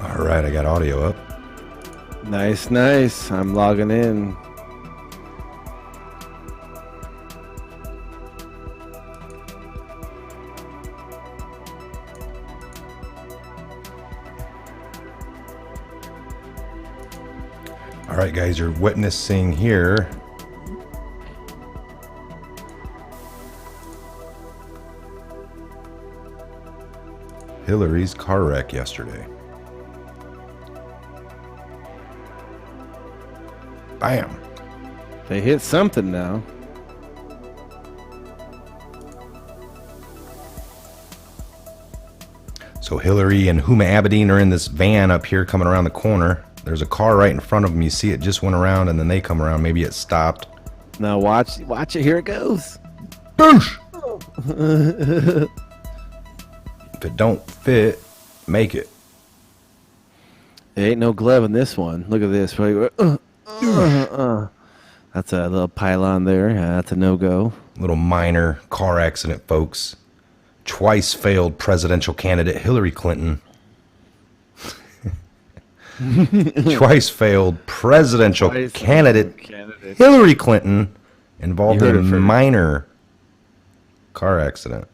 All right, I got audio up. Nice, nice. I'm logging in. All right, guys, you're witnessing here Hillary's car wreck yesterday. Bam. They hit something now. So Hillary and Huma Abedin are in this van up here coming around the corner. There's a car right in front of them. You see it just went around and then they come around. Maybe it stopped. Now watch it. Here it goes. Boosh! If it don't fit, make it. There ain't no glove in this one. Look at this. That's a little pylon there. That's a no-go. Little minor car accident, folks. Twice failed presidential candidate Hillary Clinton. Twice failed presidential candidate Hillary Clinton involved in a minor car accident.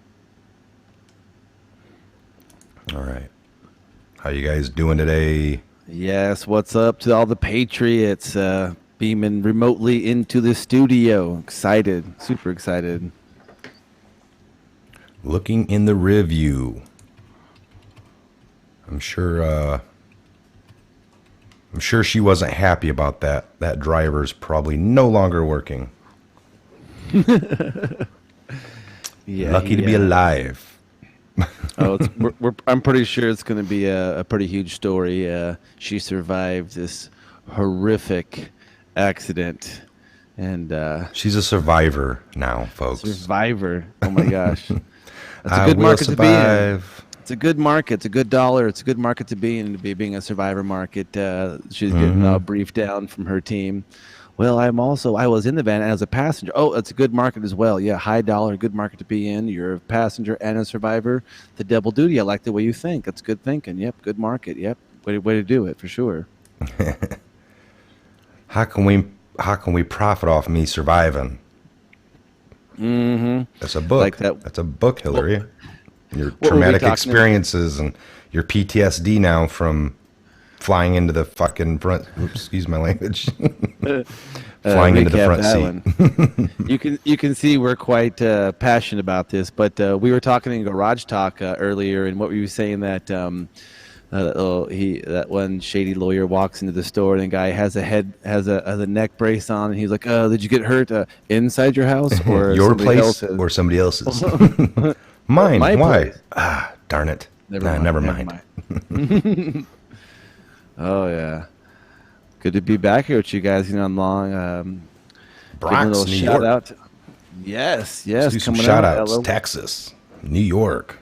All right. How you guys doing today? Yes, what's up to all the Patriots beaming remotely into the studio? Excited, super excited. Looking in the review. I'm sure she wasn't happy about that. That driver's probably no longer working. Yeah, lucky to be alive. I'm pretty sure it's going to be a pretty huge story. She survived this horrific accident, and she's a survivor now, folks. Survivor! Oh my gosh, that's a good market to be in. It's a good market. It's a good dollar. It's a good market to be in. Being a survivor market. She's getting briefed down from her team. Well, I was in the van as a passenger. Oh, it's a good market as well. Yeah, high dollar, good market to be in. You're a passenger and a survivor. The double duty. I like the way you think. That's good thinking. Yep, good market. Yep, way to do it for sure. How can we profit off me surviving? That's a book. Like that. That's a book, Hillary. Your traumatic experiences and your PTSD now from flying into the fucking front. Oops, excuse my language. Flying into the front seat. You can see we're quite passionate about this, but we were talking in Garage Talk earlier, and what we were saying that that one shady lawyer walks into the store and the guy has a neck brace on, and he's like, "Did you get hurt inside your house or your place or somebody else's?" Mine. My Why? place. Darn it. Never mind. Oh yeah, good to be back here with you guys. On long. Bronx, New York. Out. Yes. Let's do some shout outs. Texas, New York.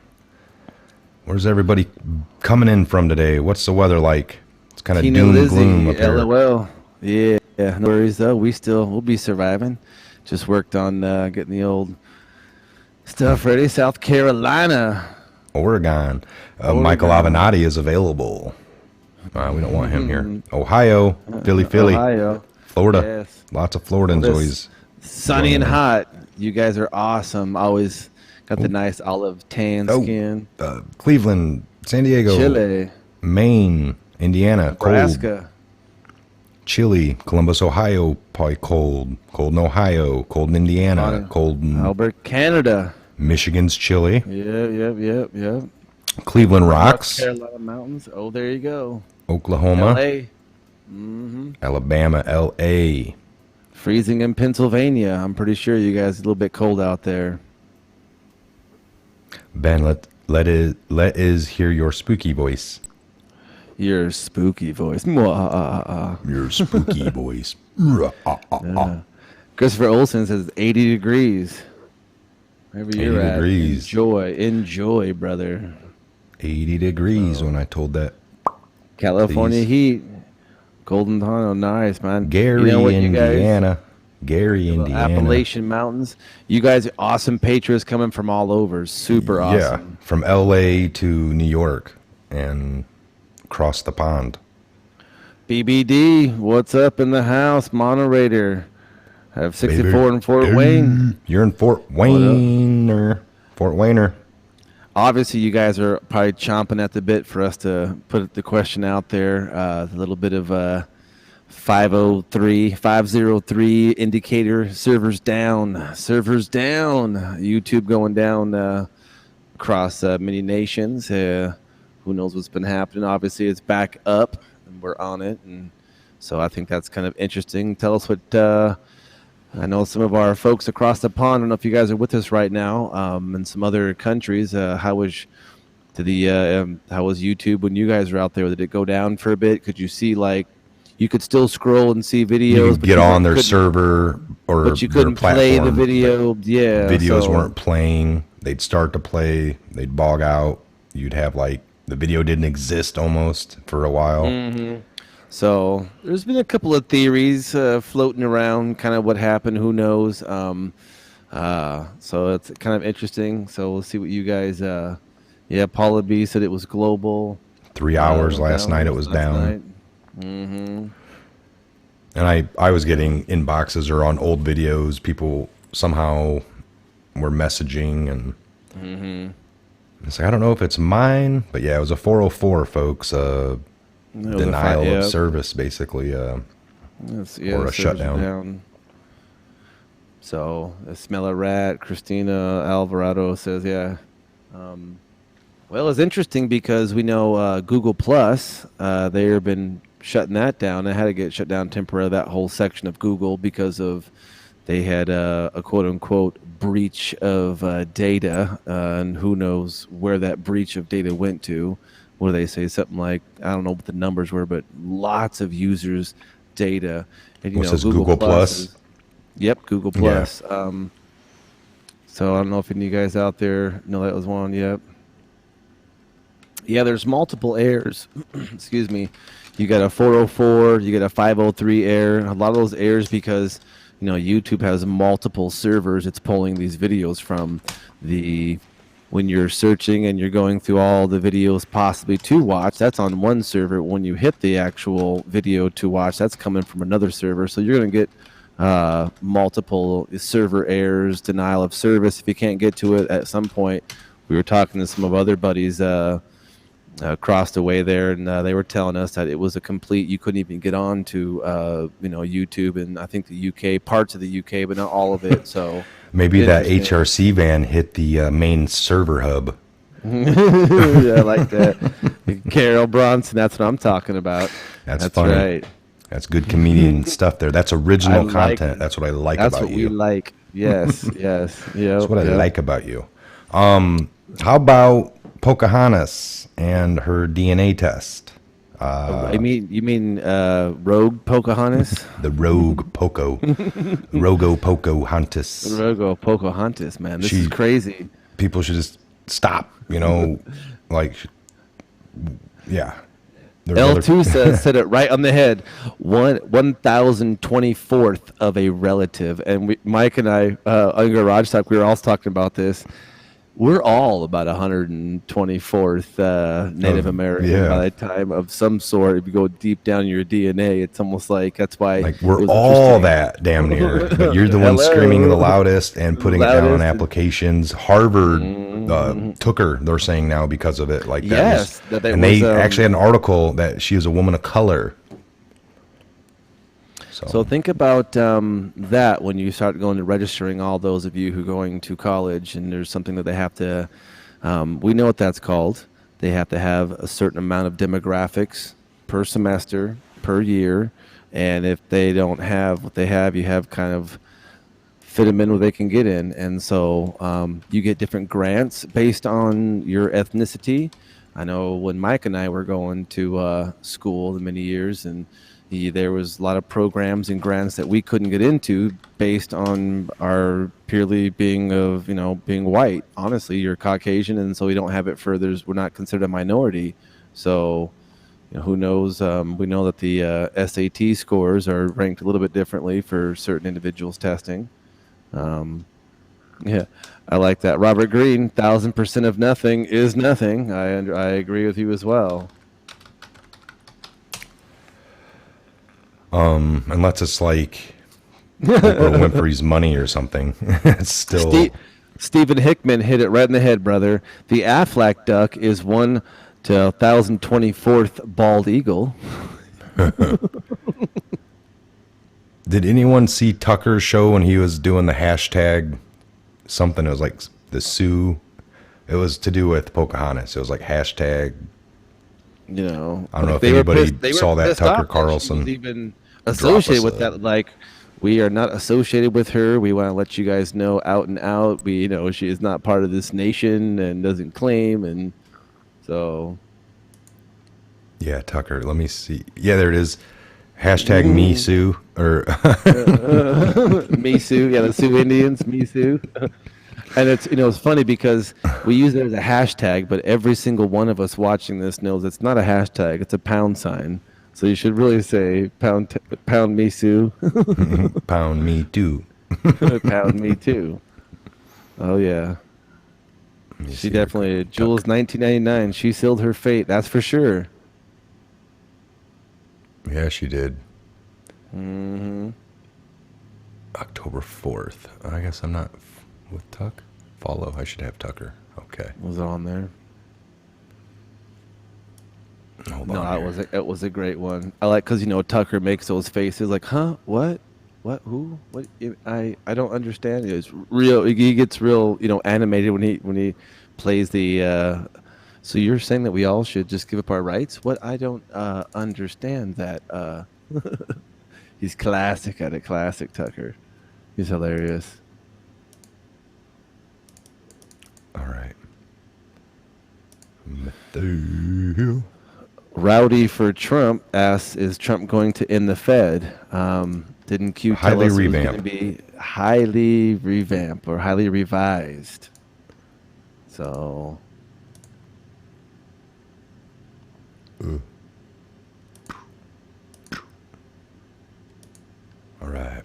Where's everybody coming in from today? What's the weather like? It's kind of doom and gloom up here. LOL. Yeah. No worries though. We'll be surviving. Just worked on getting the old stuff ready. South Carolina, Oregon. Michael Avenatti is available. We don't want him here. Ohio, Philly, Ohio, Florida. Yes. Lots of Floridans always. Sunny and hot. You guys are awesome. Always got the nice olive tan skin. Cleveland, San Diego, Chile, Maine, Indiana, Nebraska, cold. Chile, Columbus, Ohio, probably cold. Cold in Ohio, cold in Indiana, cold in Albert, Canada. Michigan's chilly. Yep. Cleveland rocks. North Carolina mountains. Oh, there you go. Oklahoma. LA. Alabama, LA. Freezing in Pennsylvania. I'm pretty sure you guys are a little bit cold out there. Ben, let is hear your spooky voice. Your spooky voice. Your spooky voice. Christopher Olsen says 80 degrees. Wherever you're at. Enjoy, brother. 80 degrees when I told that. California heat. Golden Tunnel, nice, man. Gary, Indiana. Appalachian Mountains. You guys are awesome patriots coming from all over. Super awesome. Yeah, from LA to New York and across the pond. BBD, what's up in the house? Moderator. I have 64 Baby. in Fort Wayne. You're in Fort Wayne. Fort Wayner. Obviously, you guys are probably chomping at the bit for us to put the question out there. A little bit of 503 indicator, servers down. YouTube going down across many nations. Who knows what's been happening? Obviously, it's back up, and we're on it. And so I think that's kind of interesting. Tell us what... I know some of our folks across the pond. I don't know if you guys are with us right now. In some other countries, how was YouTube when you guys were out there? Did it go down for a bit? Could you see you could still scroll and see videos? You could get on their server or but you couldn't play the video. Yeah, videos weren't playing. They'd start to play. They'd bog out. You'd have the video didn't exist almost for a while. Mm-hmm. So there's been a couple of theories floating around, kind of what happened. Who knows? So it's kind of interesting. So we'll see what you guys. Paula B said it was global. 3 hours last night. It was down. Mm-hmm. And I was getting inboxes or on old videos. People somehow were messaging and. Mm-hmm. It's like, I don't know if it's mine, but yeah, it was a 404, folks. Denial of service, basically, or a shutdown. Down. So, smell a rat. Christina Alvarado says, yeah. Well, it's interesting because we know Google Plus, they have been shutting that down. They had to get shut down temporarily, that whole section of Google, because of they had a quote-unquote breach of data, and who knows where that breach of data went to. What do they say? Something like, I don't know what the numbers were, but lots of users' data. And Google Plus? Yep, Google Plus. Yeah. So I don't know if any of you guys out there know that was one. Yep. Yeah, there's multiple errors. Excuse me. You got a 404, you got a 503 error. A lot of those errors because YouTube has multiple servers it's pulling these videos from. When you're searching and you're going through all the videos possibly to watch, that's on one server. When you hit the actual video to watch, that's coming from another server. So you're going to get multiple server errors, denial of service if you can't get to it at some point. We were talking to some of other buddies across the way there, and they were telling us that it was a complete, you couldn't even get on to YouTube, and I think the UK, parts of the UK, but not all of it. So maybe that HRC van hit the main server hub. Yeah, I like that. Carol Bronson, that's what I'm talking about. That's funny. Right. That's good comedian stuff there. That's original content. That's what I like about you. That's what we like. Yes, yes. That's what I like about you. How about Pocahontas and her DNA test? You mean Rogue Pocahontas? The Rogue Poco. Rogo Pocahontas. Rogo Pocahontas, man. This is crazy. People should just stop, yeah. L2 said it right on the head. 1,024th of a relative. And Mike and I, on Garage Talk, we were all talking about this. We're all about 124th Native American by the time of some sort. If you go deep down in your DNA, it's almost like that's why we're all that damn near. But you're the one screaming the loudest and putting it down on applications. Harvard took her, they're saying now, because of it. Yes, they actually had an article that she was a woman of color. So think about that when you start going to registering, all those of you who are going to college, and there's something that they have to, we know what that's called. They have to have a certain amount of demographics per semester, per year, and if they don't have what they have, you have kind of fit them in where they can get in. And so you get different grants based on your ethnicity. I know when Mike and I were going to school the many years, and there was a lot of programs and grants that we couldn't get into based on our purely being white. Honestly, you're Caucasian, and so we don't have it for others. We're not considered a minority. So, who knows? We know that the SAT scores are ranked a little bit differently for certain individuals testing. Yeah, I like that. Robert Green, 1,000% of nothing is nothing. I agree with you as well. Unless it's like Oprah Winfrey's money or something. It's still... Stephen Hickman hit it right in the head, brother. The Aflac duck is 1 to 1,024th bald eagle. Did anyone see Tucker's show when he was doing the hashtag something? It was like the Sioux. It was to do with Pocahontas. It was like hashtag. I don't know if anybody saw that Tucker Carlson. Even associated with that, like, we are not associated with her. We want to let you guys know out and out. She is not part of this nation and doesn't claim, and so. Yeah, Tucker. Let me see. Yeah, there it is. Hashtag Me Sioux or Me Sioux. Yeah, the Sioux Indians. Me Sioux. And it's funny because we use it as a hashtag, but every single one of us watching this knows it's not a hashtag; it's a pound sign. So you should really say pound me Sioux. Pound me too. Pound me too. Oh yeah. She definitely Jules 1999. She sealed her fate. That's for sure. Yeah, she did. Mm-hmm. October 4th. I guess I'm not with Tuck. Follow. I should have Tucker. Okay. Was it on there? Hold on. It was a great one. I like because Tucker makes those faces like, huh, what, who, what? I don't understand. It's real. He gets real, animated when he plays the. So you're saying that we all should just give up our rights? What? I don't understand that. He's classic at it. Classic Tucker. He's hilarious. All right. Matthew. Rowdy for Trump asks, is Trump going to end the Fed? Didn't Q tell us it was going to be highly revamped or highly revised? So... All right.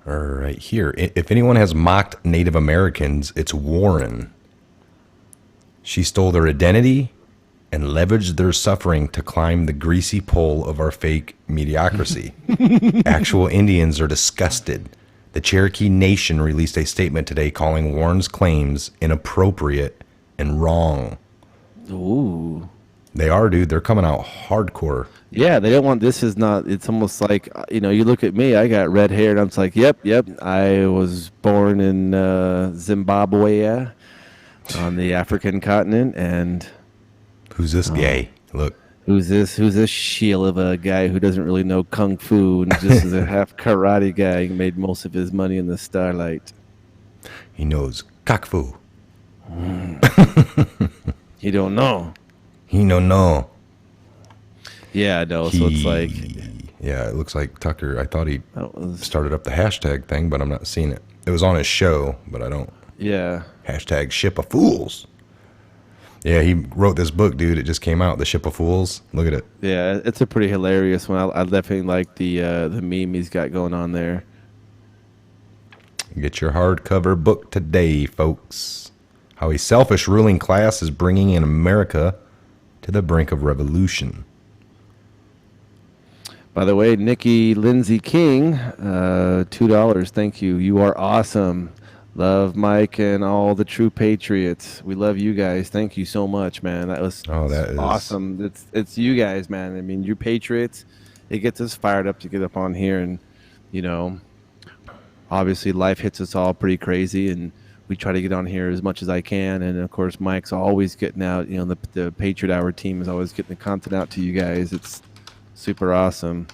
All right, here. If anyone has mocked Native Americans, it's Warren. She stole their identity and leveraged their suffering to climb the greasy pole of our fake mediocrity. Actual Indians are disgusted. The Cherokee Nation released a statement today calling Warren's claims inappropriate and wrong. Ooh. They are, dude. They're coming out hardcore. Yeah, they don't want this. Is not. It's almost like you look at me. I got red hair, and I'm just like, yep. I was born in Zimbabwe, on the African continent, and who's this gay? Look, who's this shield of a guy who doesn't really know kung fu and just is a half karate guy. He made most of his money in the starlight. He knows kung fu. He don't know. He no. Yeah, no. So it's like, yeah, it looks like Tucker. I thought he started up the hashtag thing, but I'm not seeing it. It was on his show, but I don't. Yeah. Hashtag Ship of Fools. Yeah, he wrote this book, dude. It just came out, The Ship of Fools. Look at it. Yeah, it's a pretty hilarious one. I definitely like the meme he's got going on there. Get your hardcover book today, folks. How a selfish ruling class is bringing in America to the brink of revolution. By the way, Nikki Lindsay King, $2. Thank you. You are awesome. Love Mike and all the true patriots. We love you guys. Thank you so much, man. That was awesome. It's you guys, man. I mean, you patriots. It gets us fired up to get up on here, and obviously life hits us all pretty crazy, and we try to get on here as much as I can. And of course, Mike's always getting out. The Patriot Hour team is always getting the content out to you guys. It's super awesome.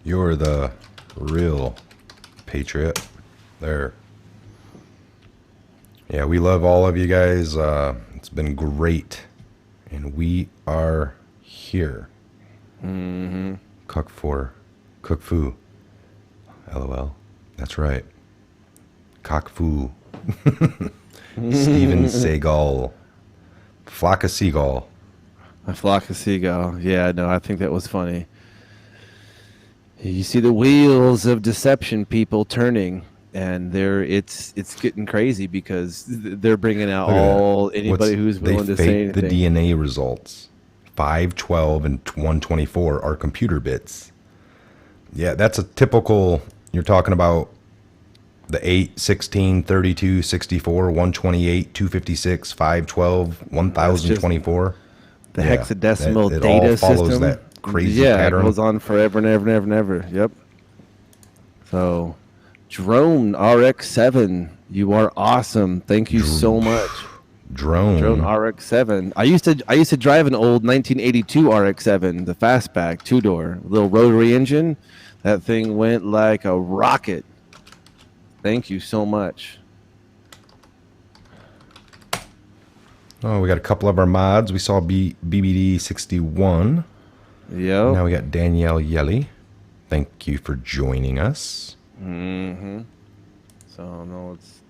You're the real patriot there. Yeah, we love all of you guys. It's been great. And we are here. Mm-hmm. Cook fu. LOL. That's right. Cock fu. Steven Seagal. Flock of Seagull. A flock of seagull. Yeah, no, I think that was funny. You see the wheels of deception, people, turning. and it's getting crazy because they're bringing out anybody who's willing to say anything. The DNA results, 5, 12, and 124 are computer bits. Yeah, that's a typical. You're talking about the 8, 16, 32, 64, 128, 256, 512, 1024. The hexadecimal data all follows system. That crazy pattern. It goes on forever and ever and ever and ever. Yep. So, Drone RX7, you are awesome. Thank you so much. Drone RX7. I used to drive an old 1982 RX7, the fastback 2-door, little rotary engine. That thing went like a rocket. Thank you so much. Oh, we got a couple of our mods. We saw BBD61. Yeah. Now we got Danielle Yelly. Thank you for joining us. Mm-hmm. So, no, it's...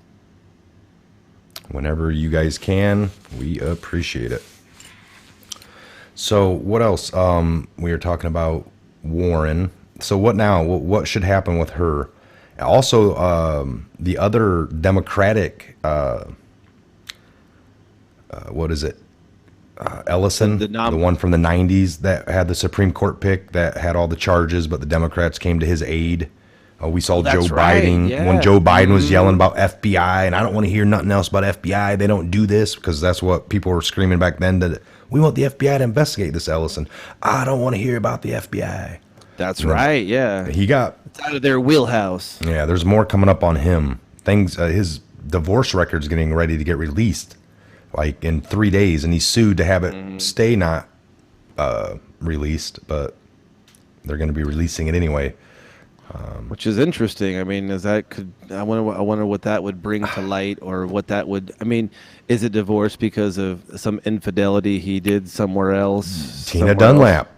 Whenever you guys can, we appreciate it. So, what else? We were talking about Warren. So, what now? What should happen with her? Also, the other Democratic, what is it? Ellison, the one from the 90s that had the Supreme Court pick that had all the charges, but the Democrats came to his aid. We saw Joe Biden when Joe Biden was yelling about FBI, and I don't want to hear nothing else about FBI. They don't do this, because that's what people were screaming back then, that we want the FBI to investigate this Ellison. I don't want to hear about the FBI. That's right, yeah. He got... It's out of their wheelhouse. Yeah, there's more coming up on him. His divorce record's getting ready to get released, like in 3 days, and he's sued to have it stay not released, but they're going to be releasing it anyway. Which is interesting. I mean, I wonder what that would bring to light, or what that would. I mean, is it divorce because of some infidelity he did somewhere else? Tina Dunlap.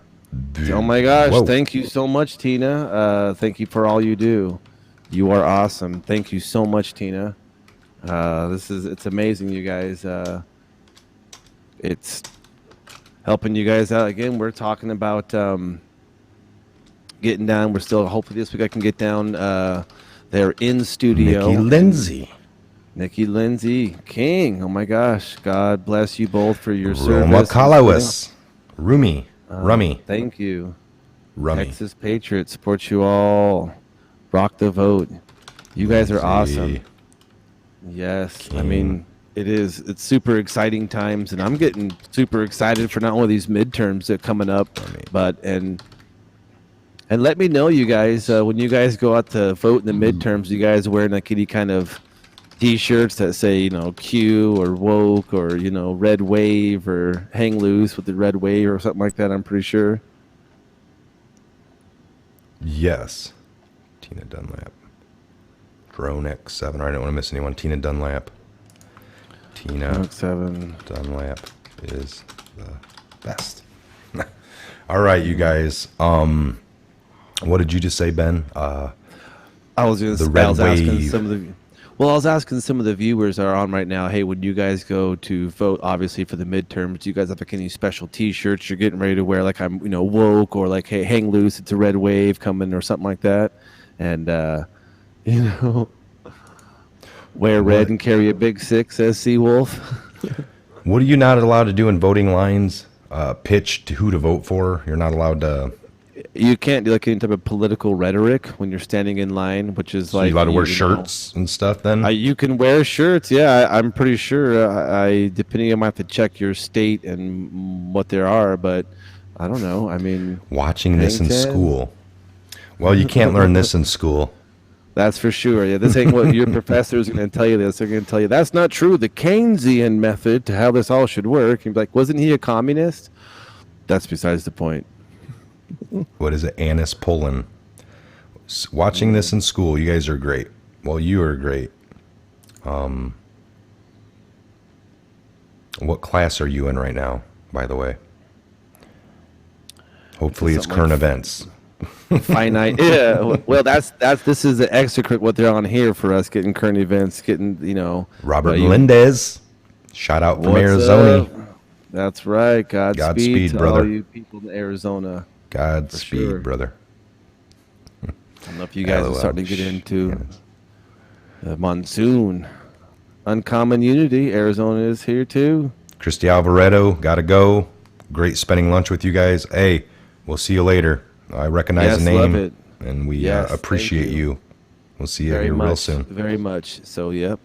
Oh my gosh! Whoa. Thank you so much, Tina. Thank you for all you do. You are awesome. Thank you so much, Tina. It's amazing, you guys. It's helping you guys out again. We're talking about getting down. We're still, hopefully this week I can get down there in studio. Nikki Lindsay King. Oh my gosh! God bless you both for your service. Rummy. Thank you. Rummy. Texas Patriot supports you all. Rock the vote. You guys are awesome. Yes. King. I mean, it's super exciting times, and I'm getting super excited for not only these midterms that are coming up, but and let me know, you guys, when you guys go out to vote in the midterms, you guys wearing like any kind of T-shirts that say, Q or woke or, red wave or hang loose with the red wave or something like that, I'm pretty sure. Yes. Tina Dunlap. Drone X7. I don't want to miss anyone. Tina Dunlap. Tina X7. Dunlap is the best. All right, you guys. What did you just say, Ben? I was asking some of the viewers that are on right now, hey, when you guys go to vote, obviously, for the midterms, do you guys have like any special T-shirts you're getting ready to wear, like I'm, woke, or like, hey, hang loose, it's a red wave coming, or something like that? And, wear red and carry a big 6, says Seawolf. What are you not allowed to do in voting lines? Pitch to who to vote for? You're not allowed to... You can't do like any type of political rhetoric when you're standing in line, which is like... You're allowed to wear shirts and stuff then? You can wear shirts, yeah. I'm pretty sure. Depending, I might have to check your state and what there are, but I don't know. I mean... Watching this in school. Well, you can't learn this in school. That's for sure. Yeah, this ain't what your professor is going to tell you. This, they're going to tell you that's not true. The Keynesian method to how this all should work. You'd be like, wasn't he a communist? That's besides the point. What is it? Annis Pullen. Watching this in school. You guys are great. Well, you are great. What class are you in right now, by the way? Hopefully it's current events. Finite. Yeah. Well, this is the extra what they're on here for us, getting current events, getting, Robert Melendez. Shout out from Arizona. That's right. Godspeed to brother. all you people in Arizona. Godspeed, brother. I don't know if you guys are starting to get into. Monsoon. Uncommon Unity. Arizona is here too. Christy Alvaretto, gotta go. Great spending lunch with you guys. Hey, we'll see you later. I recognize the name, love it. and we appreciate you. We'll see you here real soon. Very much. So, yep.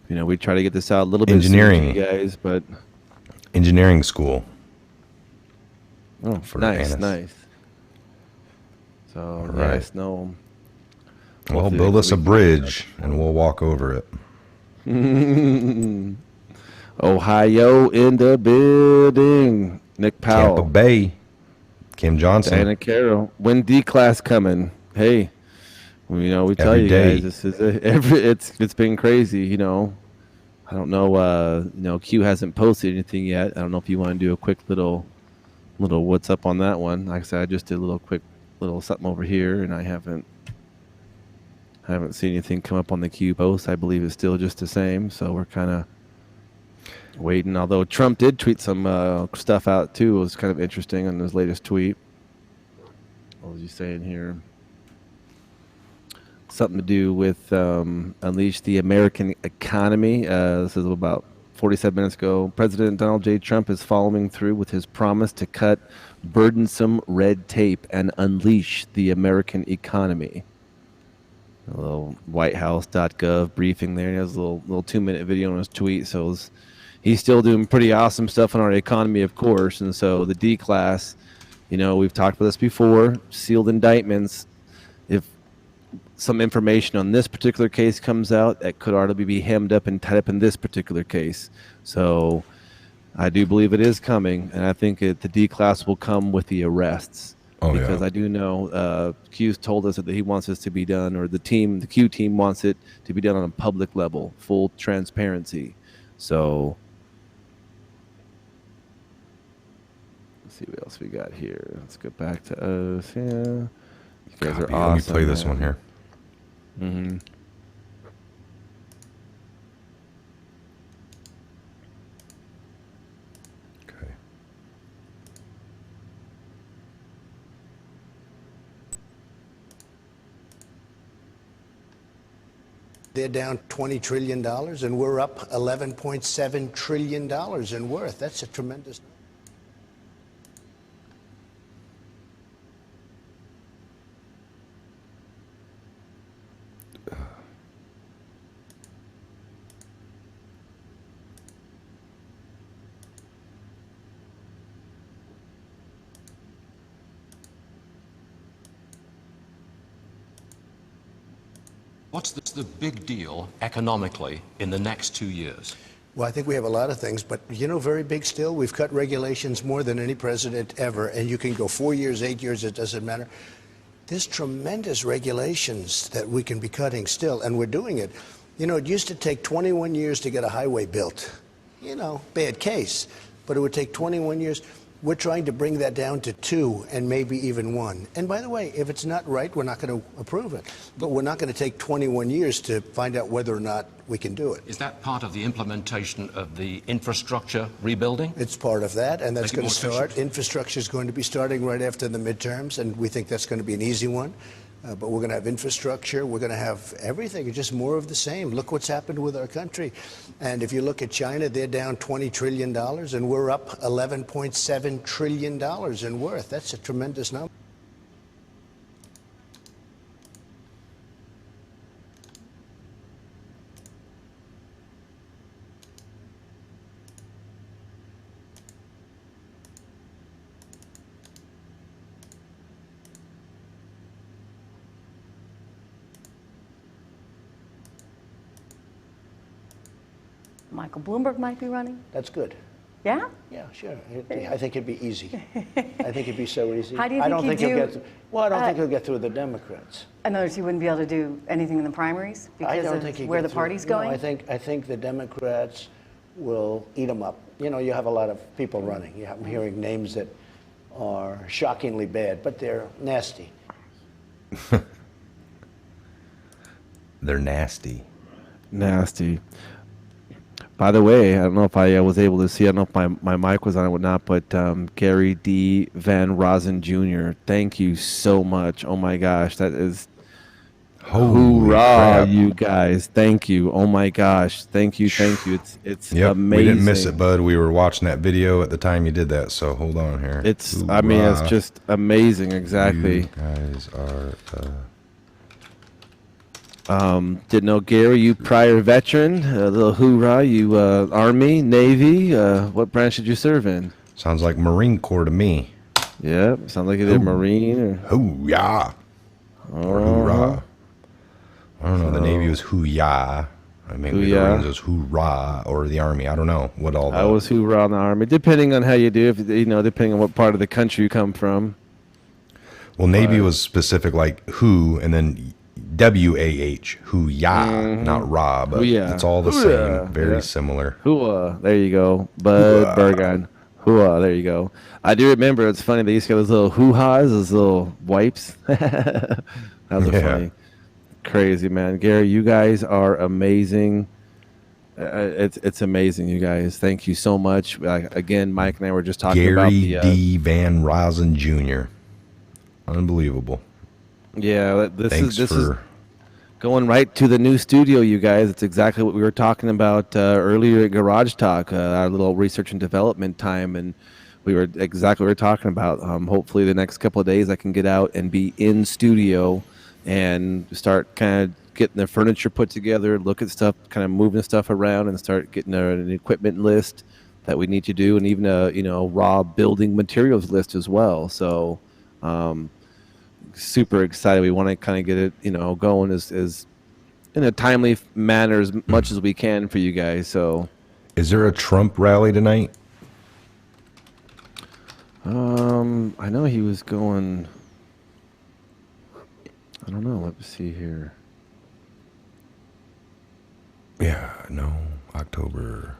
We try to get this out a little bit Engineering. soon for you guys, but Engineering school. Oh, nice. So, right. yes, no. Well, build us a bridge, and we'll walk over it. Ohio in the building. Nick Powell. Tampa Bay. Kim Johnson. Diana Carroll. When D class coming? Hey, we tell Every you day. guys this is it's been crazy. I don't know. Q hasn't posted anything yet. I don't know if you want to do a quick little what's up on that one. Like I said, I just did a quick something over here, and I haven't seen anything come up on the Q post. I believe it's still just the same. So we're kind of waiting. Although Trump did tweet some stuff out too. It was kind of interesting on his latest tweet. What was he saying here? Something to do with unleash the American economy. This is about 47 minutes ago. President Donald J. Trump is following through with his promise to cut burdensome red tape and unleash the American economy. A little whitehouse.gov briefing there. He has a little 2-minute video on his tweet. So he's still doing pretty awesome stuff on our economy, of course. And so the D class, we've talked about this before, sealed indictments. If some information on this particular case comes out, that could already be hemmed up and tied up in this particular case. So I do believe it is coming, and I think the D class will come with the arrests. Because I do know Q's told us that he wants this to be done, or the Q team wants it to be done on a public level, full transparency. So let's see what else we got here. Let's go back to us. Yeah, you guys are awesome. Let me play this one here. Mm-hmm. Okay. They're down $20 trillion, and we're up $11.7 trillion in worth. That's a tremendous number. What's the big deal economically in the next 2 years? Well, I think we have a lot of things, but very big still. We've cut regulations more than any president ever, and you can go 4 years, 8 years, it doesn't matter. There's tremendous regulations that we can be cutting still, and we're doing it. It used to take 21 years to get a highway built. Bad case, but it would take 21 years. We're trying to bring that down to 2 and maybe even 1. And by the way, if it's not right, we're not going to approve it. But we're not going to take 21 years to find out whether or not we can do it. Is that part of the implementation of the infrastructure rebuilding? It's part of that, and that's going to start. Efficient. Infrastructure is going to be starting right after the midterms, and we think that's going to be an easy one. But we're going to have infrastructure. We're going to have everything. It's just more of the same. Look what's happened with our country. And if you look at China, they're down $20 trillion, and we're up $11.7 trillion in worth. That's a tremendous number. Michael Bloomberg might be running. That's good. Yeah? Yeah, sure. I think it'd be easy. I think it'd be so easy. How do you I think don't think he'd he'll do- get through. Well, I don't think he'll get through the Democrats. In other words, he wouldn't be able to do anything in the primaries I because don't think he'd of where get the through. party's No, going? I think the Democrats will eat them up. You have a lot of people running. I'm hearing names that are shockingly bad, but they're nasty. They're nasty. Nasty. By the way, I don't know if I was able to see, I don't know if my mic was on or whatnot, but Gary D. Van Rosen Jr., thank you so much. Oh my gosh, that is Holy Hoorah, crap. you guys. Thank you. Oh my gosh. Thank you. It's Yep, amazing. we didn't miss it, bud. We were watching that video at the time you did that, so hold on here. It's Hoorah. just amazing. Exactly. You guys are Didn't know, Gary, you prior veteran, a little hoorah, you Army, Navy, what branch did you serve in? sounds like Marine Corps to me. Yep, sounds like you did Marine or Hoo-yah. Or hoorah. I don't know. The Navy was hoo-yah. I mean, the Hoo-yah. Marines was hoorah, or the Army. I don't know what all I the... was hoorah in the Army, depending on how you do, if depending on what part of the country you come from. Well, Navy was specific, like who, and then W-A-H, hoo-yah, not ra, but Hoo-yah. it's all the Hoo-yah. same. Very Yeah. similar. Hooah, there you go. Bud Burgon. Hooah, there you go. I do remember, it's funny, they used to get those little hoo-haws, those little wipes. That was Yeah. funny. Crazy, man. Gary, you guys are amazing. It's amazing, you guys. Thank you so much. Again, Mike and I were just talking about Gary the... D. Van Rosen Jr. Unbelievable. yeah, this Thanks is for... going right to the new studio, you guys. It's exactly what we were talking about earlier at Garage Talk, our little research and development time, and we were talking about. Hopefully, the next couple of days, I can get out and be in studio and start kind of getting the furniture put together, look at stuff, kind of moving stuff around, and start getting an equipment list that we need to do, and even a raw building materials list as well. So. Super excited. We want to kind of get it, going as in a timely manner as much as we can for you guys. So, Is there a Trump rally tonight? I know he was going. I don't know. Let me see here. Yeah, no, October.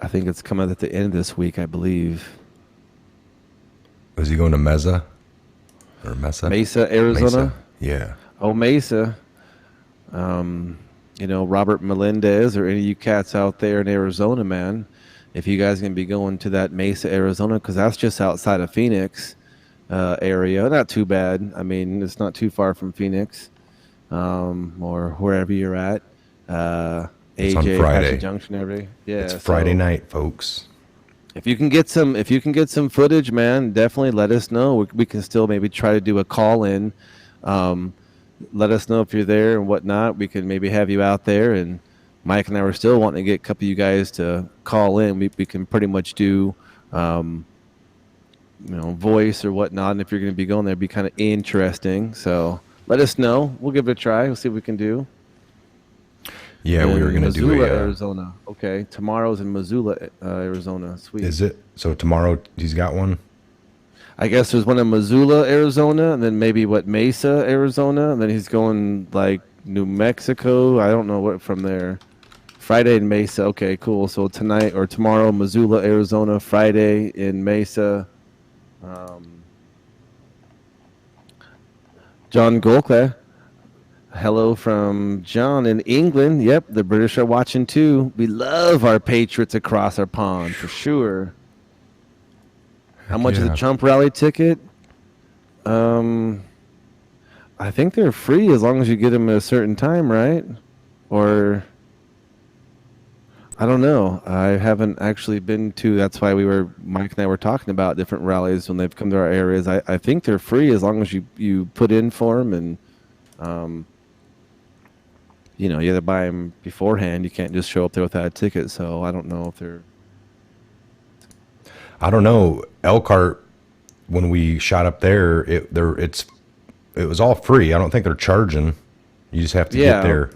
I think it's coming at the end of this week, I believe. Was he going to Mesa? Or Mesa? Mesa, Arizona. Mesa. Yeah. Oh, Mesa. Robert Melendez or any of you cats out there in Arizona, man. If you guys are going to be going to that Mesa, Arizona, because that's just outside of Phoenix area. Not too bad. I mean, it's not too far from Phoenix or wherever you're at. It's on AJ, Friday. Apache Junction, It's Friday night, folks. If you can get some footage, man, definitely let us know. We can still maybe try to do a call in. Let us know if you're there and whatnot. We can maybe have you out there. And Mike and I were still wanting to get a couple of you guys to call in. We can pretty much do, voice or whatnot. And if you're going to be going there, it'd be kind of interesting. So let us know. We'll give it a try. We'll see what we can do. Yeah, we were going to do Missoula, a... Arizona. Okay, tomorrow's in Missoula, Arizona. Sweet. Is it? So tomorrow he's got one? I guess there's one in Missoula, Arizona, and then maybe Mesa, Arizona, and then he's going like New Mexico. I don't know what from there. Friday in Mesa. Okay, cool. So tonight or tomorrow, Missoula, Arizona. Friday in Mesa. John Golka. Hello from John in England. Yep, the British are watching too. We love our Patriots across our pond for sure. How much is the Trump rally ticket? I think they're free as long as you get them at a certain time, right? Or I don't know. I haven't actually been to. That's why Mike and I were talking about different rallies when they've come to our areas. I think they're free as long as you put in for them and. You have to buy them beforehand. You can't just show up there without a ticket. So I don't know if they're. I don't know. Elkhart, when we shot up there, it was all free. I don't think they're charging. You just have to get there.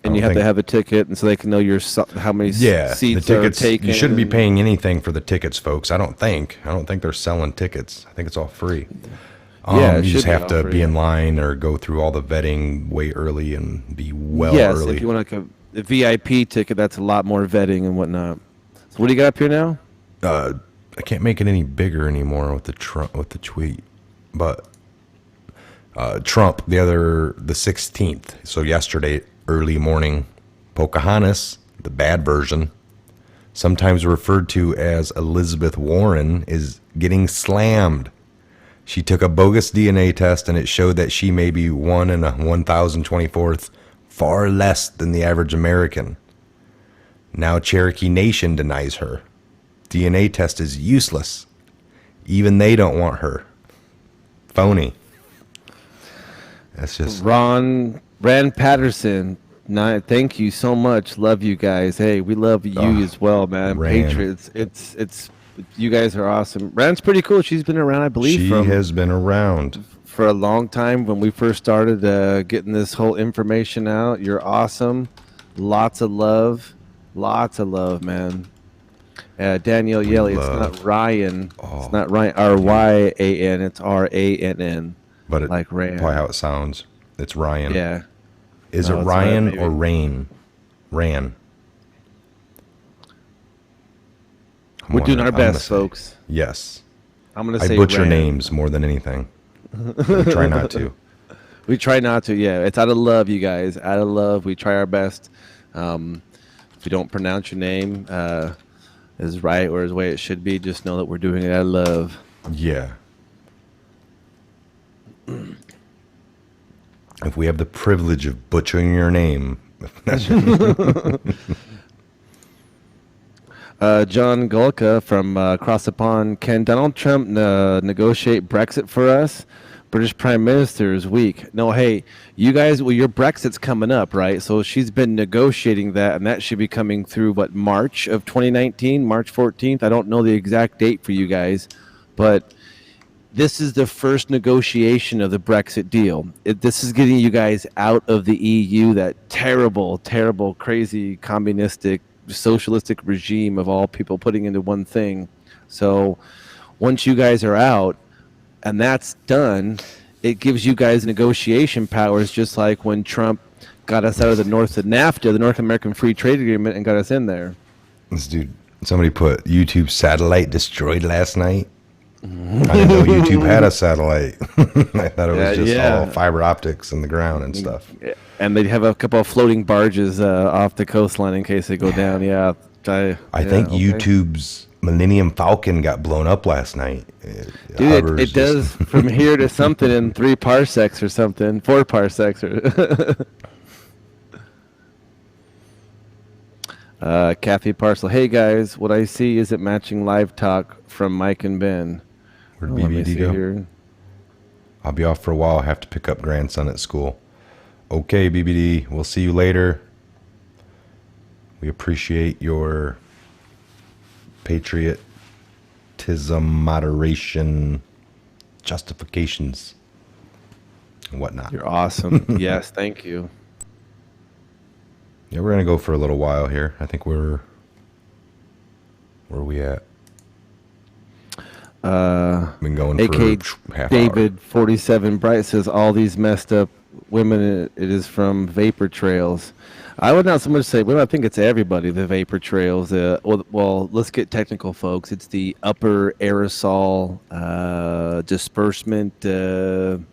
And you have to have a ticket, and so they can know how many seats the tickets, are taken. You shouldn't be paying anything for the tickets, folks. I don't think they're selling tickets. I think it's all free. You just have to be in line or go through all the vetting way early and be early. Yes, if you want a VIP ticket, that's a lot more vetting and whatnot. So what do you got up here now? I can't make it any bigger anymore with the tweet, but Trump the 16th. So yesterday early morning, Pocahontas, the bad version, sometimes referred to as Elizabeth Warren, is getting slammed. She took a bogus DNA test and it showed that she may be 1 in a 1,024th, far less than the average American. Now Cherokee Nation denies her. DNA test is useless. Even they don't want her. Phony. That's just Rand Patterson. Thank you so much. Love you guys. Hey, we love you as well, man. Rand. Patriots. It's you guys are awesome. Rand's pretty cool. She's been around, I believe. She has been around for a long time. When we first started getting this whole information out, you're awesome. Lots of love, man. Danielle Yelly. It's not Ryan. Oh. It's not Ryan. R-Y-A-N. It's R-A-N-N. But like Rand. Probably how it sounds. It's Ryan. Yeah. Is it Ryan or Rain? Ran. We're doing our best, folks. Yes. I'm going to say I butcher Rand. names more than anything. We try not to. We try not to, yeah. It's out of love, you guys. Out of love. We try our best. If you don't pronounce your name as right or as way it should be, just know that we're doing it out of love. Yeah. If we have the privilege of butchering your name. John Golka from across the pond. Can Donald Trump negotiate Brexit for us? British Prime Minister is weak. No, hey, you guys, well, your Brexit's coming up, right? So she's been negotiating that, and that should be coming through, March of 2019, March 14th? I don't know the exact date for you guys, but this is the first negotiation of the Brexit deal. This is getting you guys out of the EU, that terrible, terrible, crazy, communistic, socialistic regime of all people putting into one thing. So once you guys are out and that's done, it gives you guys negotiation powers, just like when Trump got us out of the NAFTA, the North American Free Trade Agreement, and got us in there. This dude, somebody put YouTube satellite destroyed last night. I didn't know YouTube had a satellite. I thought it was just all fiber optics in the ground and stuff. And they'd have a couple of floating barges off the coastline in case they go down. Yeah. I think YouTube's Millennium Falcon got blown up last night. Dude, it does from here to something in 3 parsecs or something, 4 parsecs. Kathy Parcel. Hey, guys, what I see isn't matching live talk from Mike and Ben. Where'd BBD go? Here. I'll be off for a while. I have to pick up grandson at school. Okay, BBD, we'll see you later. We appreciate your patriotism, moderation, justifications, and whatnot. You're awesome. Yes, thank you. Yeah, we're going to go for a little while here. I think where are we at? Been going for half David hour. 47 Bright says all these messed up women, it is from vapor trails. I would not so much say women. I think it's everybody. The vapor trails. Well, let's get technical, folks. It's the upper aerosol disbursement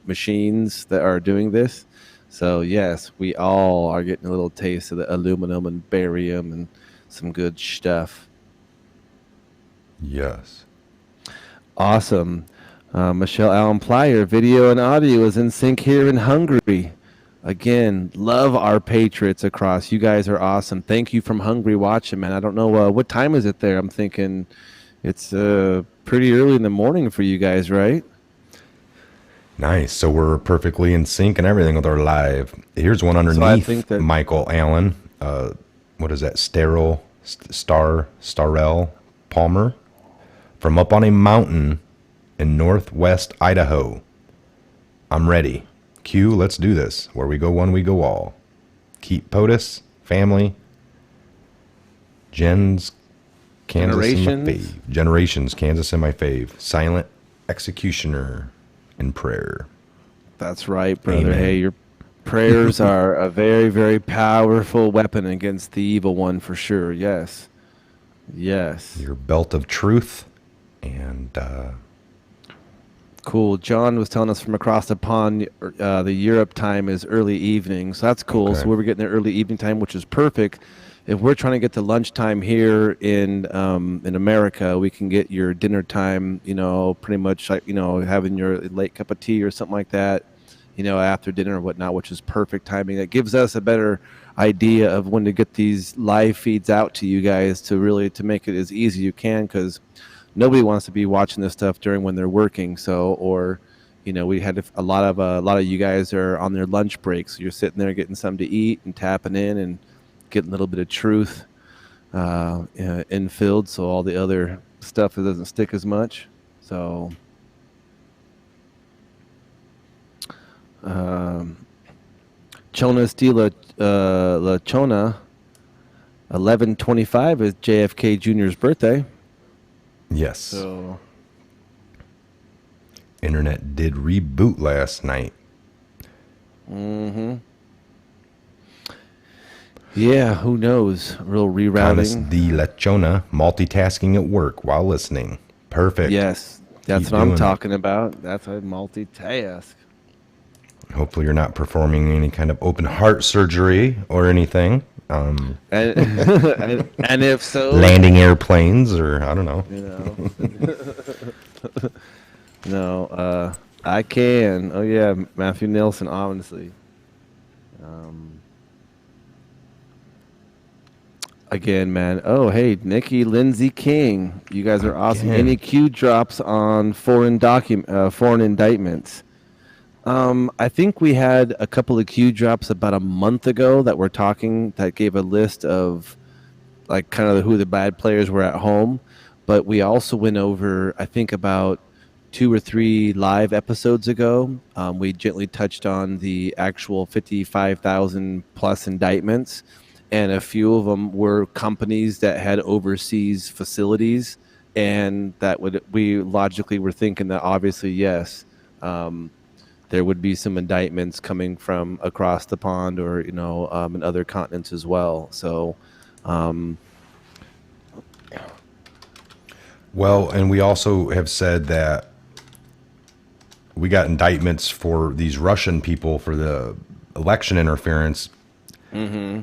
machines that are doing this. So yes, we all are getting a little taste of the aluminum and barium and some good stuff. Yes. Awesome. Michelle Allen Plyer, video and audio is in sync here in Hungary. Again, love our Patriots across. You guys are awesome. Thank you from Hungary watching, man. I don't know, what time is it there? I'm thinking it's pretty early in the morning for you guys, right? Nice. So we're perfectly in sync and everything with our live. Here's one underneath so Michael Allen. What is that? Starrell Palmer. From up on a mountain in northwest Idaho. I'm ready. Q, let's do this. Where we go one, we go all. Keep POTUS, family. Kansas in my fave. Generations, Kansas in my fave. Silent executioner in prayer. That's right, brother. Amen. Hey, your prayers are a very, very powerful weapon against the evil one for sure. Yes. Yes. Your belt of truth and cool. John was telling us from across the pond, the Europe time is early evening, so that's cool. Okay. So we were getting the early evening time, which is perfect. if we're trying to get to lunchtime here in America, we can get your dinner time, pretty much like, having your late cup of tea or something like that, after dinner or whatnot, which is perfect timing. That gives us a better idea of when to get these live feeds out to you guys to make it as easy as you can, because nobody wants to be watching this stuff during when they're working. So, or, we had a lot of you guys are on their lunch breaks. So you're sitting there getting something to eat and tapping in and getting a little bit of truth infilled, so all the other stuff doesn't stick as much. So Chona Stila La Chona 11/25 is JFK Jr.'s birthday. Yes. So internet did reboot last night. Mm-hmm. Yeah, who knows? Real rerouting. De La Chona, multitasking at work while listening. Perfect. Yes, that's Keep what I'm doing talking about. That's a multitask. Hopefully you're not performing any kind of open heart surgery or anything. And if so, landing airplanes or I don't know. No, I can. Oh yeah, Matthew Nelson, honestly. Again, man. Oh, hey, Nikki Lindsay King. You guys are awesome. Again. Any Q drops on foreign indictments? I think we had a couple of Q drops about a month ago that gave a list of like kind of who the bad players were at home. But we also went over, I think about 2 or 3 live episodes ago. We gently touched on the actual 55,000 plus indictments. And a few of them were companies that had overseas facilities, and we logically were thinking that obviously, yes, there would be some indictments coming from across the pond or, in other continents as well. So, well, and we also have said that we got indictments for these Russian people for the election interference. mm-hmm.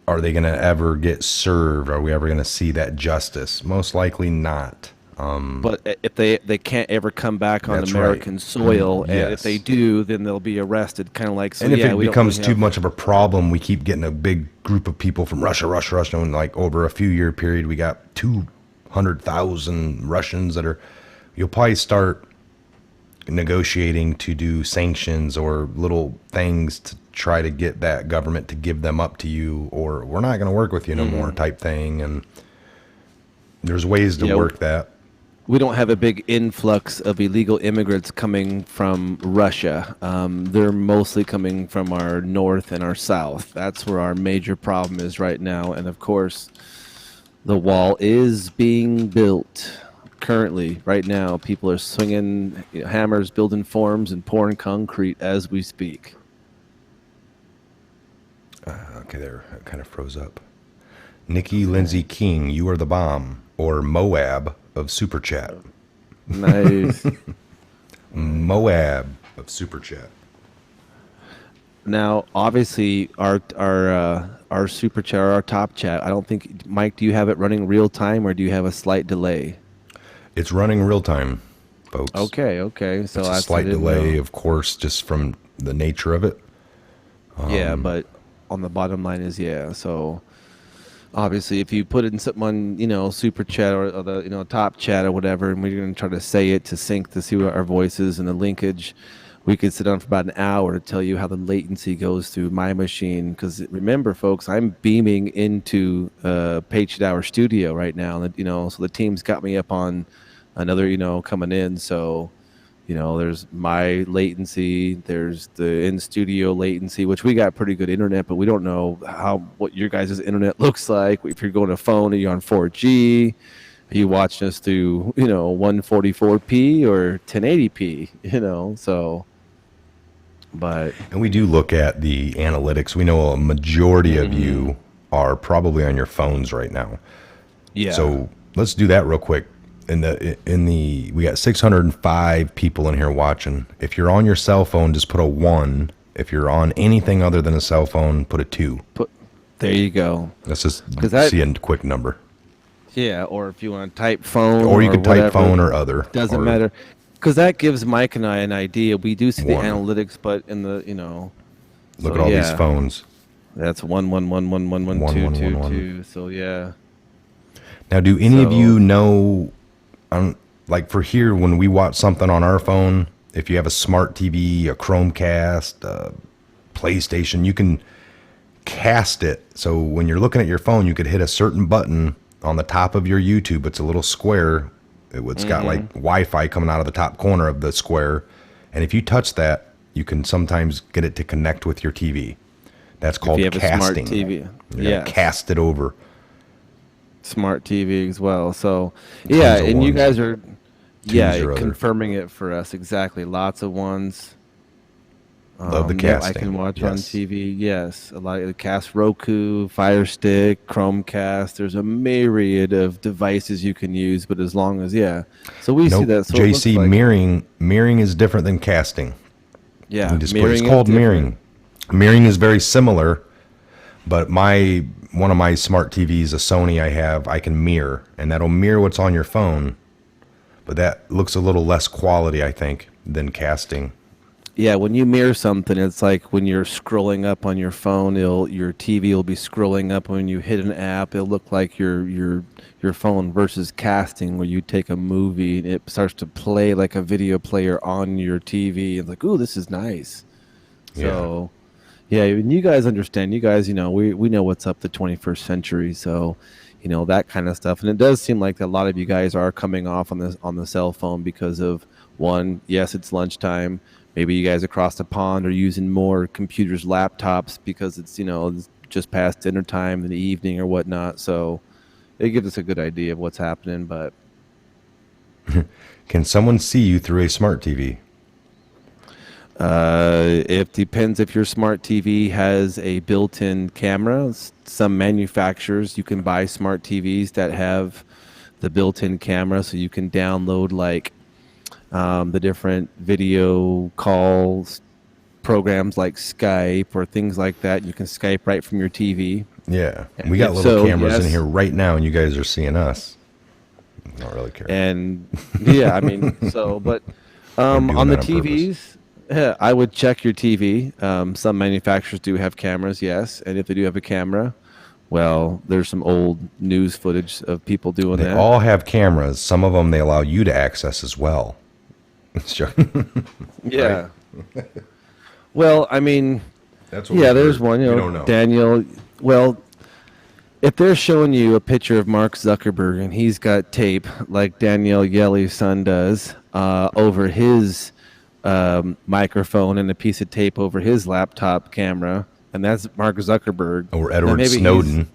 Are they going to ever get served? Are we ever going to see that justice? Most likely not. But if they can't ever come back on That's American right. soil, and Yes. if they do, then they'll be arrested. Kind of like, so And if yeah, it we don't becomes really too have- much of a problem, we keep getting a big group of people from Russia, and like over a few year period, we got 200,000 Russians that are, you'll probably start negotiating to do sanctions or little things to try to get that government to give them up to you, or we're not going to work with you no more type thing. And there's ways to work that. We don't have a big influx of illegal immigrants coming from Russia. They're mostly coming from our north and our south. That's where our major problem is right now. And of course, the wall is being built currently. Right now, people are swinging hammers, building forms, and pouring concrete as we speak. Okay, there, it kind of froze up. Nikki Lindsay King, you are the bomb, or Moab of Super Chat. Nice. Moab of Super Chat. Now, obviously, our super chat, our top chat. I don't think, Mike. Do you have it running real time, or do you have a slight delay? It's running real time, folks. Okay. So It's a that's slight delay, of course, just from the nature of it. Yeah, but on the bottom line is so obviously if you put in something on super chat or the top chat or whatever, and we're going to try to say it to sync to see what our voices and the linkage, we could sit down for about an hour to tell you how the latency goes through my machine, because remember folks, I'm beaming into Patriot Hour studio right now, and so the team's got me up on another coming in, so there's my latency, there's the in-studio latency, which we got pretty good internet, but we don't know what your guys' internet looks like. If you're going to phone, are you on 4G? Are you watching us through, 144p or 1080p, so, but. And we do look at the analytics. We know a majority of you are probably on your phones right now. Yeah. So let's do that real quick. We got 605 people in here watching. If you're on your cell phone, just put a 1. If you're on anything other than a cell phone, put a 2. There you go. Let's just that- see a quick number. Yeah, or if you want to type phone, Or you could type whatever, phone or other. Doesn't or matter, because that gives Mike and I an idea. We do see the One. analytics, but in the Look at all these phones. That's 111111222. So yeah. Now, do any of you know, like for here, when we watch something on our phone, if you have a smart TV, a Chromecast, a PlayStation, you can cast it. So when you're looking at your phone, you could hit a certain button on the top of your YouTube. It's a little square. It's got like Wi-Fi coming out of the top corner of the square. And if you touch that, you can sometimes get it to connect with your TV. That's called if you have casting. A smart TV. Yeah, cast it over. Smart TV as well. So yeah, and you guys are confirming it for us. Exactly. Lots of ones. Love the casting. I can watch on TV. Yes, a lot of the cast Roku, Fire Stick, Chromecast. There's a myriad of devices you can use, but as long as so we see that. So JC, mirroring is different than casting. Yeah, it's called mirroring. Mirroring is very similar, but one of my smart TVs, a Sony I can mirror, and that'll mirror what's on your phone, but that looks a little less quality, I think, than casting. Yeah, when you mirror something, it's like when you're scrolling up on your phone, your TV will be scrolling up. When you hit an app, it'll look like your phone, versus casting, where you take a movie and it starts to play like a video player on your TV. It's like, ooh, this is nice. So, and you guys understand. You guys, we know what's up the 21st century. So, that kind of stuff. And it does seem like a lot of you guys are coming off on the cell phone because of, one, yes, it's lunchtime. Maybe you guys across the pond are using more computers, laptops, because it's just past dinner time in the evening or whatnot. So it gives us a good idea of what's happening. But can someone see you through a smart TV? It depends if your smart TV has a built-in camera. Some manufacturers, you can buy smart TVs that have the built-in camera, so you can download the different video calls programs like Skype or things like that. You can Skype right from your TV. Yeah, we got little cameras in here right now, and you guys are seeing us. I don't really care. And but on the TVs, I would check your TV. Some manufacturers do have cameras, yes, and if they do have a camera, well, there's some old news footage of people doing that. They all have cameras. Some of them they allow you to access as well. Yeah. Well, that's what there's one. We don't know. Daniel. Well, if they're showing you a picture of Mark Zuckerberg and he's got tape like Danielle Yelly's son does over his microphone and a piece of tape over his laptop camera, and that's Mark Zuckerberg or Edward Snowden.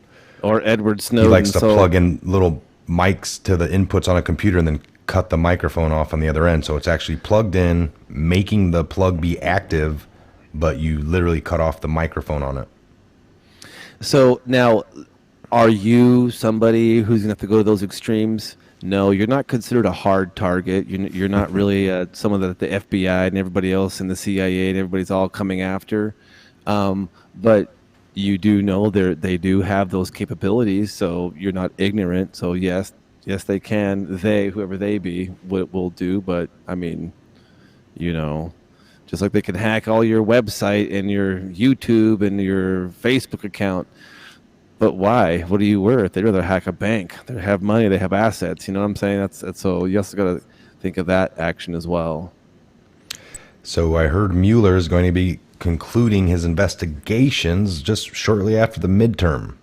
Or Edward Snowden. He likes to plug in little mics to the inputs on a computer and then cut the microphone off on the other end, so it's actually plugged in, making the plug be active, but you literally cut off the microphone on it. So now, are you somebody who's going to have to go to those extremes? No, you're not considered a hard target. You're not really someone that the FBI and everybody else and the CIA and everybody's all coming after. But you do know they do have those capabilities, so you're not ignorant. So yes, they can. Whoever they be, will do. But just like they can hack all your website and your YouTube and your Facebook account. But why? What are you worth? They'd rather hack a bank. They have money. They have assets. You know what I'm saying? That's so you also got to think of that action as well. So I heard Mueller is going to be concluding his investigations just shortly after the midterm.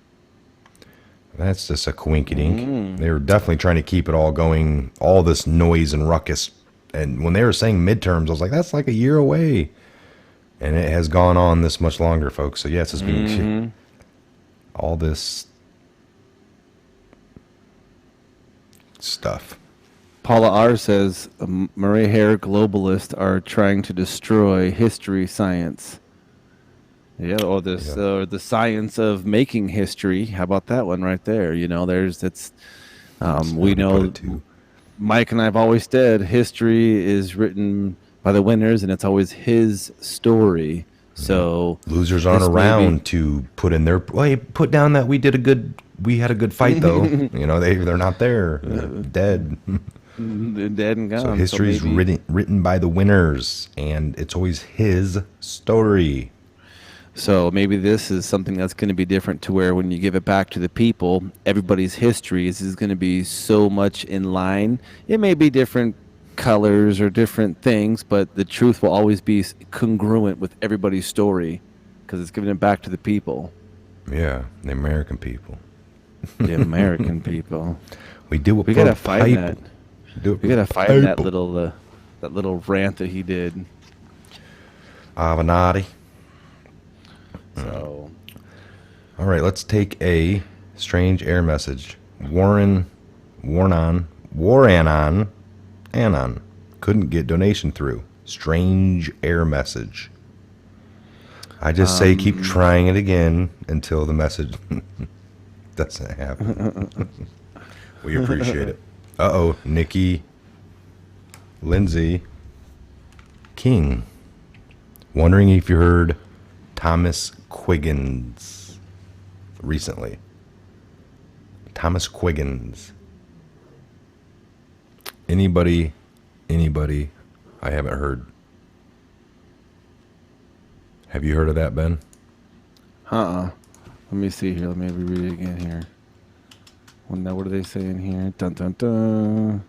That's just a coinkydink. They were definitely trying to keep it all going, all this noise and ruckus. And when they were saying midterms, I was like, that's like a year away. And it has gone on this much longer, folks. So yes, it's been all this stuff. Paula R. says, Murray Hair globalists are trying to destroy history science. Yeah, or the science of making history. How about that one right there? We know, Mike and I have always said history is written by the winners, and it's always his story. So losers aren't this may around to put in their, well, hey, put down that we had a good fight though. They're not there. They're dead. They're dead and gone. So history's maybe- written by the winners, and it's always his story. So maybe this is something that's going to be different, to where when you give it back to the people, everybody's history is going to be so much in line. It may be different colors or different things, but the truth will always be congruent with everybody's story, because it's giving it back to the people. Yeah, the American people. The American people. We do it. We gotta fight that. We gotta fight that little rant that he did. Avenatti. So, all right, let's take a strange air message. Anon couldn't get donation through. Strange air message. I just say keep trying it again until the message doesn't happen. We appreciate it. Uh-oh, Nikki Lindsay King. Wondering if you heard Thomas Quiggins recently. Thomas Quiggins. Anybody I haven't heard. Have you heard of that, Ben? Let me see here. Let me reread it again here. Well, now what are they saying here? Dun dun dun.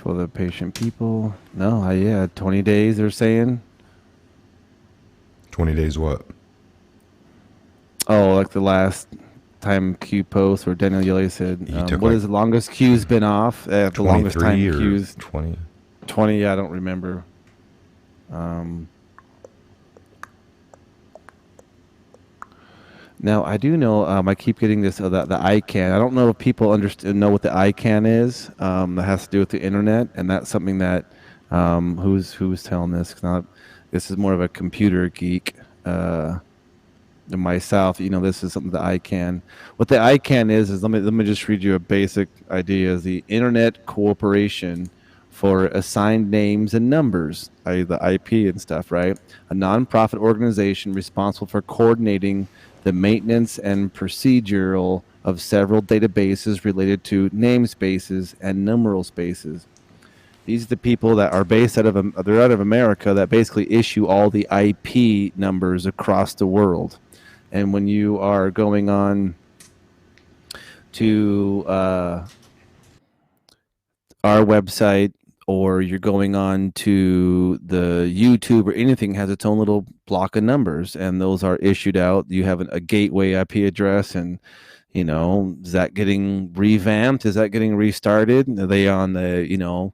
For the patient people. No, yeah, 20 days they're saying. 20 days what? Oh, like the last time Q post where Daniel Yelly said, what is the longest Q's been off? The longest time Q's. 20. 20, yeah, I don't remember. Now, I do know, I keep getting this, the ICANN. I don't know if people know what the ICANN is. That has to do with the internet, and that's something that, who's telling this? This is more of a computer geek than myself. This is something that ICANN. What the ICANN is let me just read you a basic idea. Is the Internet Corporation for Assigned Names and Numbers, i.e. the IP and stuff, right? A nonprofit organization responsible for coordinating the maintenance and procedural of several databases related to namespaces and numeral spaces. These are the people that are based out of America, that basically issue all the IP numbers across the world. And when you are going on to our website, or you're going on to the YouTube or anything, has its own little block of numbers, and those are issued out. You have a gateway IP address, and is that getting revamped? Is that getting restarted? Are they on the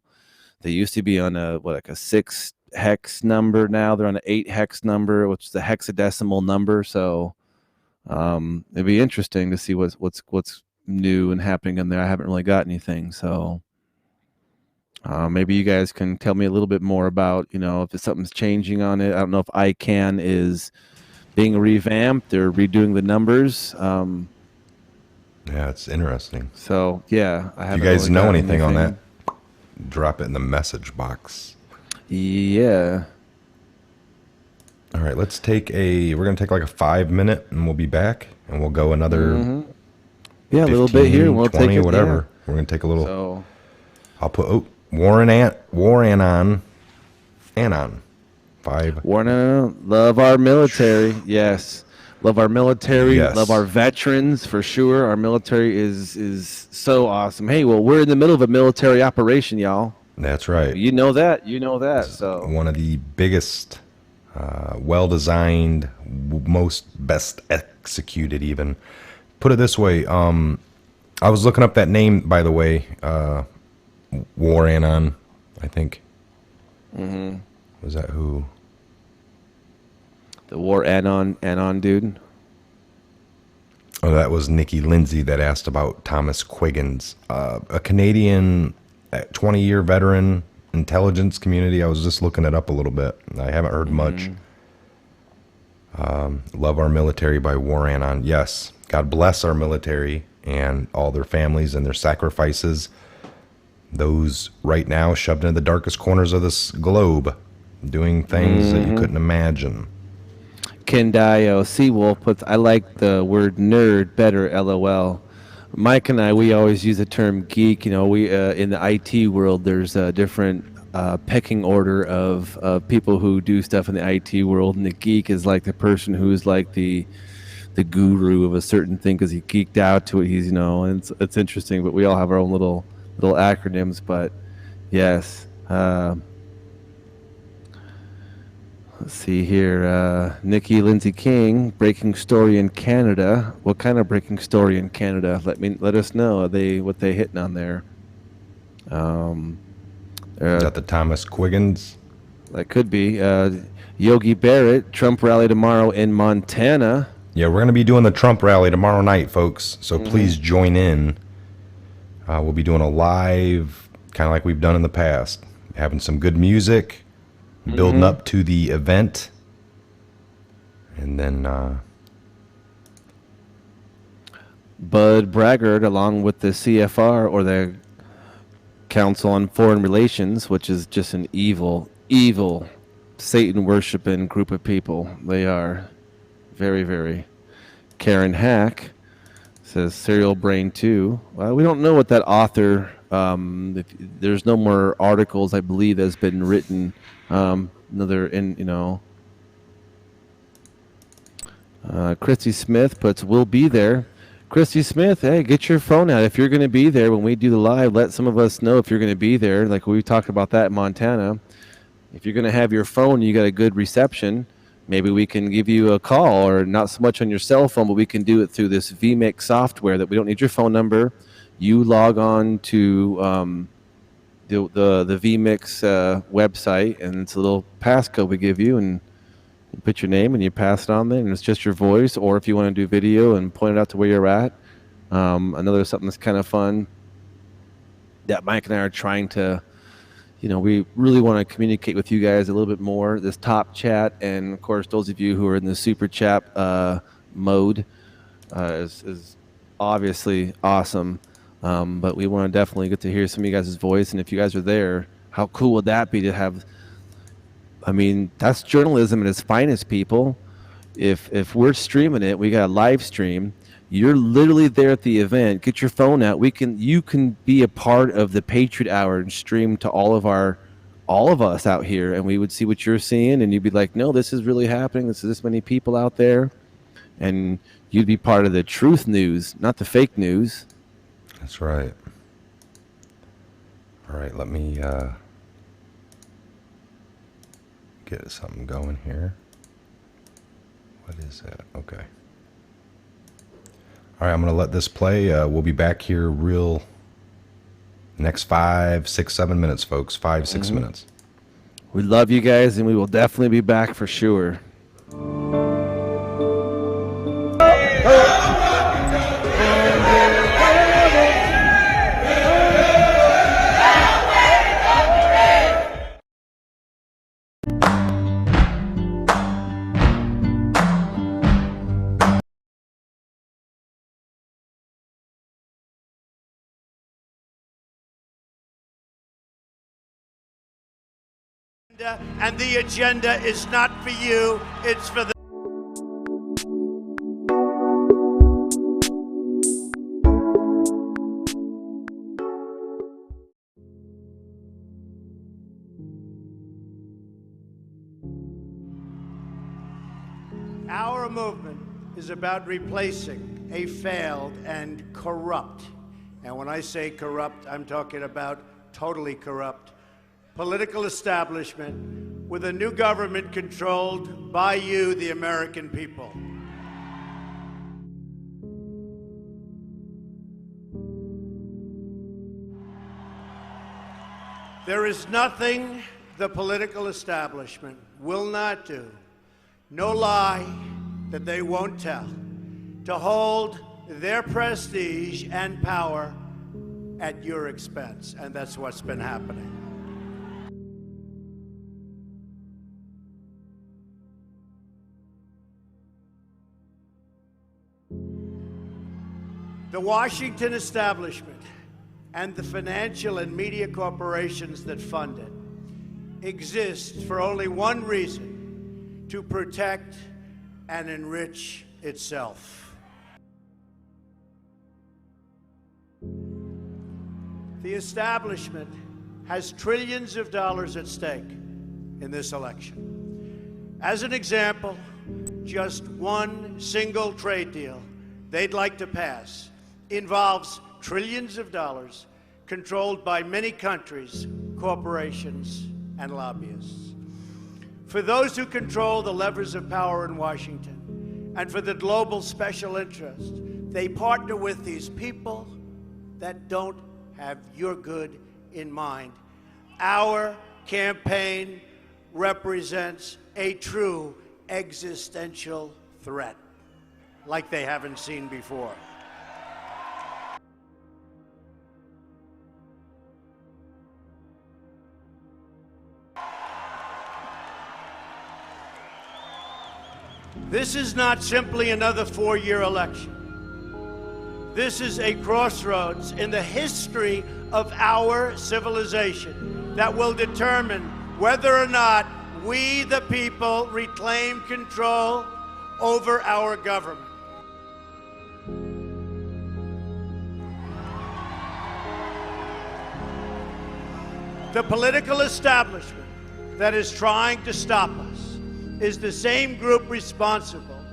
they used to be on a 6 hex number. Now they're on an 8 hex number, which is a hexadecimal number. So it'd be interesting to see what's new and happening in there. I haven't really got anything, so. Maybe you guys can tell me a little bit more about, if something's changing on it. I don't know if ICANN is being revamped or redoing the numbers. Yeah, it's interesting. So, yeah. If you guys know anything on that, drop it in the message box. Yeah. All right, we're going to take like a 5-minute, and we'll be back, and we'll go another 15, a little bit here. We'll 20, take it, whatever. Yeah. We're going to take a little. So, I'll put Anon 5. Love our military. Yes. Love our military. Yes. Love our veterans, for sure. Our military is so awesome. Hey, well, we're in the middle of a military operation, y'all. That's right. You know that. So one of the biggest, well-designed, best executed even. Put it this way. I was looking up that name, by the way, War Anon, I think. Mm-hmm. Was that who? The War Anon dude? Oh, that was Nikki Lindsay that asked about Thomas Quiggins, a Canadian 20-year veteran, intelligence community. I was just looking it up a little bit. I haven't heard much. Love Our Military by War Anon. Yes, God bless our military and all their families and their sacrifices. Those right now shoved into the darkest corners of this globe, doing things that you couldn't imagine. Ken Dio, Seawolf puts, I like the word nerd better, LOL. Mike and I, we always use the term geek. You know, we in the IT world, there's a different pecking order of people who do stuff in the IT world, and the geek is like the person who's like the guru of a certain thing because he geeked out to it. He's, you know, and it's interesting. But we all have our own little acronyms. But yes. Let's see here. Nikki Lindsay King, breaking story in Canada. What kind of breaking story in Canada? Let us know. What they hitting on there? Is that the Thomas Quiggins? That could be. Yogi Barrett, Trump rally tomorrow in Montana. Yeah, we're going to be doing the Trump rally tomorrow night, folks. So please join in. We'll be doing a live, kind of like we've done in the past, having some good music. Building up to the event, and then Bud Braggart, along with the CFR, or the Council on Foreign Relations, which is just an evil Satan-worshiping group of people. They are very, very. Karen Hack says Serial Brain 2. Well, we don't know what that author. There's no more articles, I believe, that's been written. Christy Smith puts, we'll be there. Christy Smith, hey, get your phone out. If you're going to be there when we do the live, let some of us know if you're going to be there. Like we talked about that in Montana. If you're going to have your phone, you got a good reception, maybe we can give you a call, or not so much on your cell phone, but we can do it through this vMix software that we don't need your phone number. You log on to the vMix website, and it's a little passcode we give you, and you put your name and you pass it on there, and it's just your voice. Or if you want to do video and point it out to where you're at, another something that's kind of fun that Mike and I are trying to, we really want to communicate with you guys a little bit more. This top chat, and of course those of you who are in the super chat mode is obviously awesome. But we want to definitely get to hear some of you guys' voice. And if you guys are there, how cool would that be to have? I mean, that's journalism at its finest, people. If we're streaming it, we got a live stream. You're literally there at the event. Get your phone out. You can be a part of the Patriot Hour and stream to all of us out here, and we would see what you're seeing, and you'd be like, no, this is really happening. This many people out there, and you'd be part of the truth news, not the fake news. That's right. All right, let me get something going here. What is that? Okay. All right, I'm going to let this play. We'll be back here next 5, 6, 7 minutes, folks. 5, 6 minutes. We love you guys, and we will definitely be back for sure. And the agenda is not for you, it's for the... Our movement is about replacing a failed and corrupt, and when I say corrupt, I'm talking about totally corrupt, political establishment with a new government controlled by you, the American people. There is nothing the political establishment will not do, no lie that they won't tell, to hold their prestige and power at your expense, and that's what's been happening. The Washington establishment and the financial and media corporations that fund it exists for only one reason: to protect and enrich itself. The establishment has trillions of dollars at stake in this election. As an example, just one single trade deal they'd like to pass involves trillions of dollars controlled by many countries, corporations, and lobbyists. For those who control the levers of power in Washington, and for the global special interest, they partner with these people that don't have your good in mind. Our campaign represents a true existential threat, like they haven't seen before. This is not simply another four-year election. This is a crossroads in the history of our civilization that will determine whether or not we, the people, reclaim control over our government. The political establishment that is trying to stop us is the same group responsible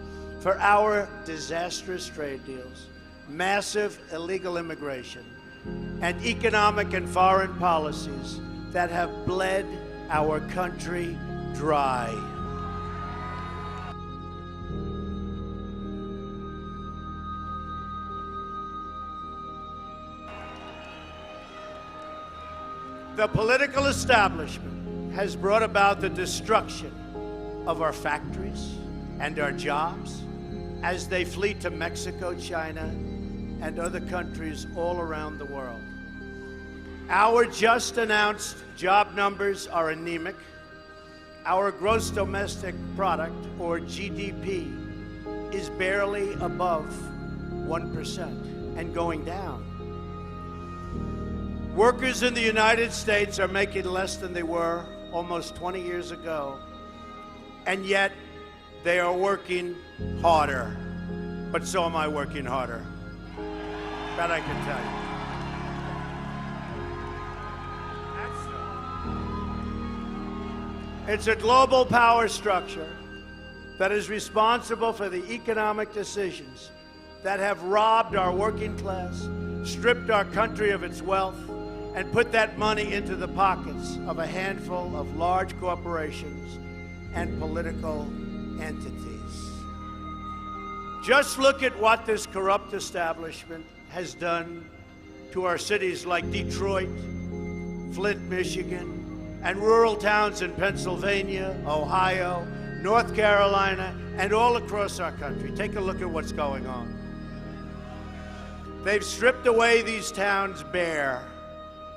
for our disastrous trade deals, massive illegal immigration, and economic and foreign policies that have bled our country dry. The political establishment has brought about the destruction of our factories and our jobs as they flee to Mexico, China, and other countries all around the world. Our just announced job numbers are anemic. Our gross domestic product, or GDP, is barely above 1% and going down. Workers in the United States are making less than they were almost 20 years ago, and yet they are working harder. But so am I working harder. That I can tell you. It's a global power structure that is responsible for the economic decisions that have robbed our working class, stripped our country of its wealth, and put that money into the pockets of a handful of large corporations and political entities. Just look at what this corrupt establishment has done to our cities like Detroit, Flint, Michigan, and rural towns in Pennsylvania, Ohio, North Carolina, and all across our country. Take a look at what's going on. They've stripped away these towns bare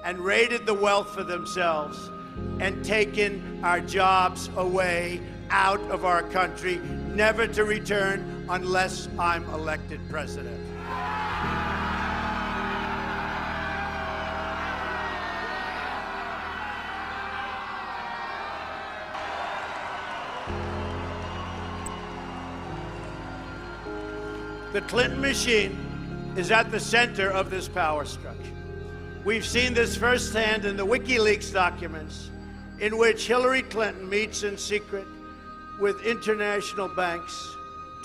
and raided the wealth for themselves and taken our jobs away out of our country, never to return unless I'm elected president. The Clinton machine is at the center of this power structure. We've seen this firsthand in the WikiLeaks documents, in which Hillary Clinton meets in secret with international banks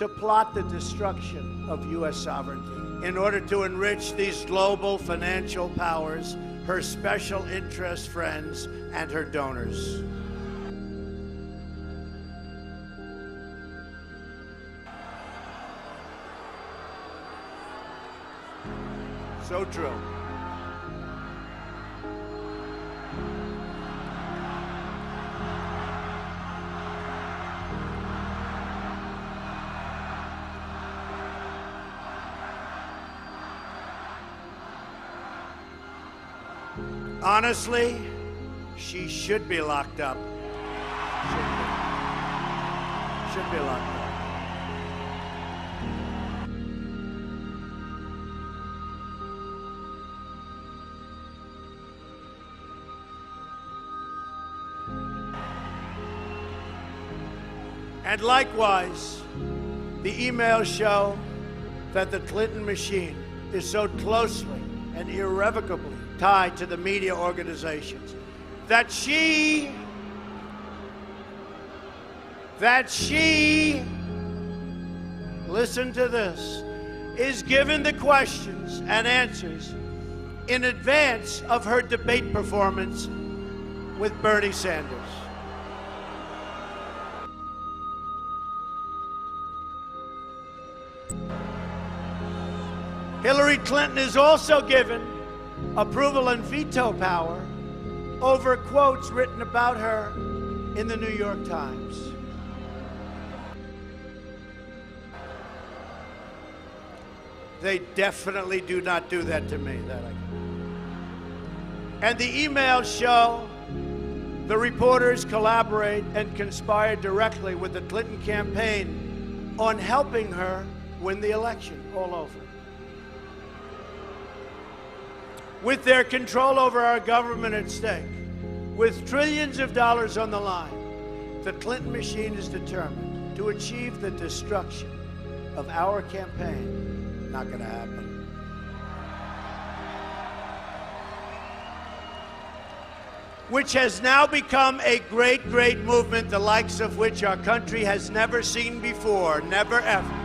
to plot the destruction of U.S. sovereignty in order to enrich these global financial powers, her special interest friends, and her donors. So true. Honestly, she should be locked up. Should be locked up. And likewise, the emails show that the Clinton machine is so closely and irrevocably tied to the media organizations that she, listen to this, is given the questions and answers in advance of her debate performance with Bernie Sanders. Hillary Clinton is also given approval and veto power over quotes written about her in the New York Times. They definitely do not do that to me. And the emails show the reporters collaborate and conspire directly with the Clinton campaign on helping her win the election all over. With their control over our government at stake, with trillions of dollars on the line, the Clinton machine is determined to achieve the destruction of our campaign. Not going to happen. Which has now become a great, great movement, the likes of which our country has never seen before, never ever.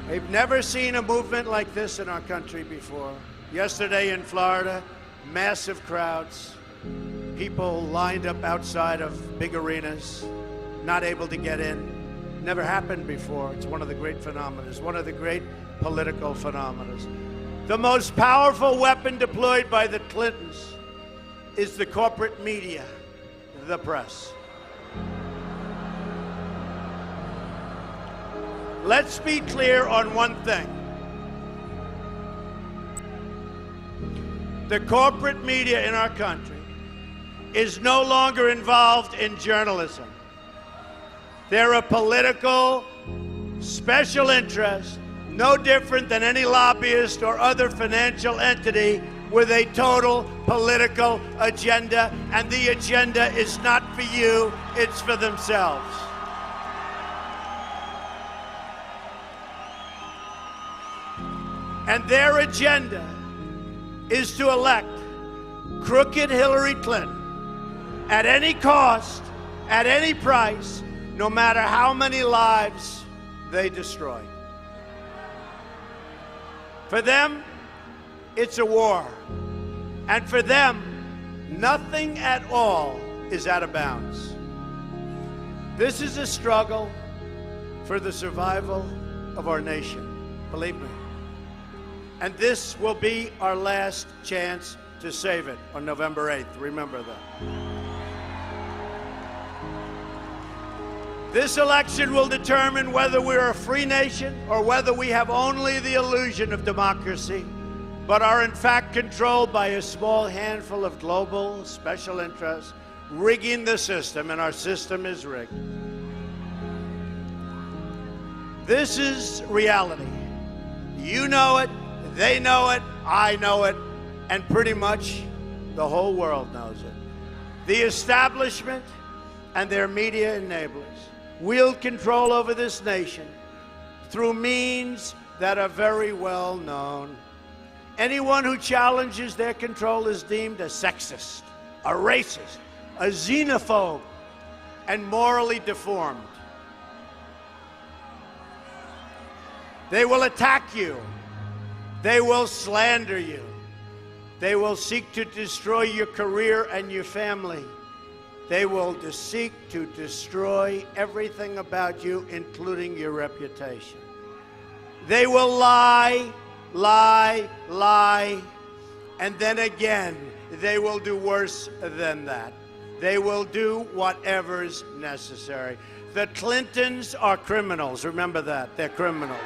They've never seen a movement like this in our country before. Yesterday in Florida, massive crowds, people lined up outside of big arenas, not able to get in. Never happened before. It's one of the great phenomena, one of the great political phenomena. The most powerful weapon deployed by the Clintons is the corporate media, the press. Let's be clear on one thing. The corporate media in our country is no longer involved in journalism. They're a political special interest, no different than any lobbyist or other financial entity with a total political agenda, and the agenda is not for you, it's for themselves. And their agenda is to elect crooked Hillary Clinton at any cost, at any price, no matter how many lives they destroy. For them, it's a war. And for them, nothing at all is out of bounds. This is a struggle for the survival of our nation, believe me. And this will be our last chance to save it on November 8th. Remember that. This election will determine whether we're a free nation or whether we have only the illusion of democracy, but are in fact controlled by a small handful of global special interests rigging the system, and our system is rigged. This is reality. You know it. They know it, I know it, and pretty much the whole world knows it. The establishment and their media enablers wield control over this nation through means that are very well known. Anyone who challenges their control is deemed a sexist, a racist, a xenophobe, and morally deformed. They will attack you. They will slander you. They will seek to destroy your career and your family. They will seek to destroy everything about you, including your reputation. They will lie, lie, lie, and then again, they will do worse than that. They will do whatever's necessary. The Clintons are criminals. Remember that. They're criminals.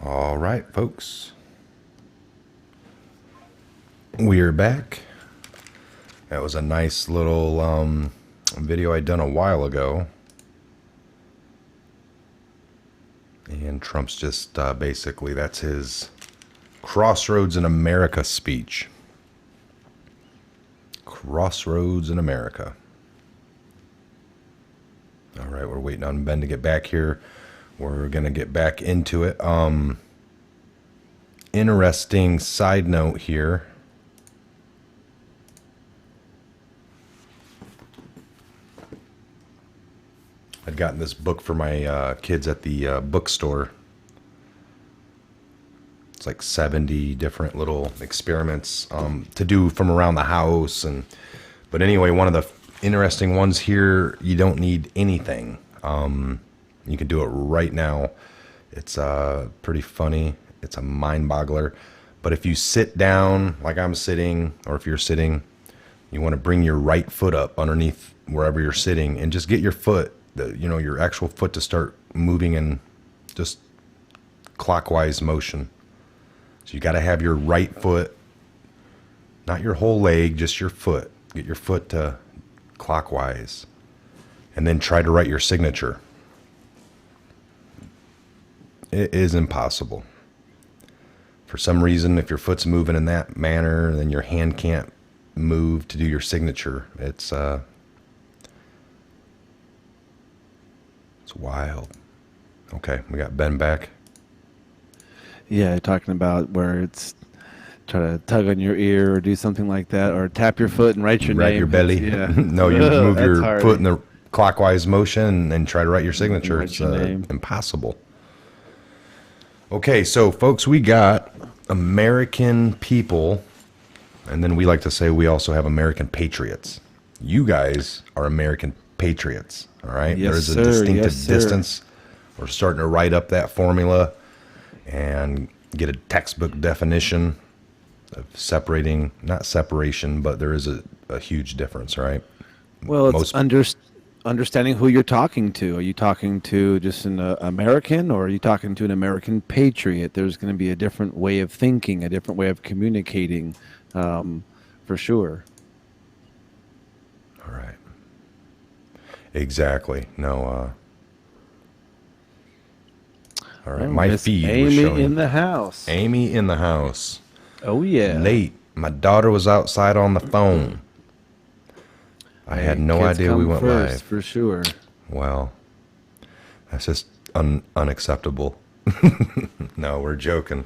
All right, folks. We're back. That was a nice little video I'd done a while ago. And Trump's just basically, that's his Crossroads in America speech. Crossroads in America. All right, we're waiting on Ben to get back here. We're going to get back into it. Interesting side note here. I'd gotten this book for my kids at the bookstore. It's like 70 different little experiments to do from around the house. But anyway, one of the interesting ones here, you don't need anything. You can do it right now. It's pretty funny. It's a mind boggler. But if you sit down like I'm sitting, or if you're sitting, you want to bring your right foot up underneath wherever you're sitting and just get your foot, your actual foot to start moving in just clockwise motion. So you got to have your right foot, not your whole leg, just your foot. Get your foot to clockwise. And then try to write your signature. It is impossible. For some reason, if your foot's moving in that manner, then your hand can't move to do your signature. It's wild. Okay, we got Ben back. Yeah, talking about where it's try to tug on your ear or do something like that, or tap your foot and write your name. Write your belly. Yeah. No, you move your hard. foot in the clockwise motion and try to write your signature. Write It's your name. impossible. Okay, so folks, we got American people, and then we like to say we also have American patriots. You guys are American patriots, all right? Yes, There's a sir. distinctive Yes, sir. distance. We're starting to write up that formula and get a textbook definition of separating, not separation, but there is a huge difference, right? Well, it's understanding who you're talking to. Are you talking to just an American, or are you talking to an American patriot? There's going to be a different way of thinking, a different way of communicating, for sure. All right. Exactly. No. All right. My Miss feed was Amy showing in the house. Amy in the house. Oh yeah. Late. My daughter was outside on the phone. I had no Kids idea we come went first, live. for sure. Well, that's just unacceptable. No, we're joking.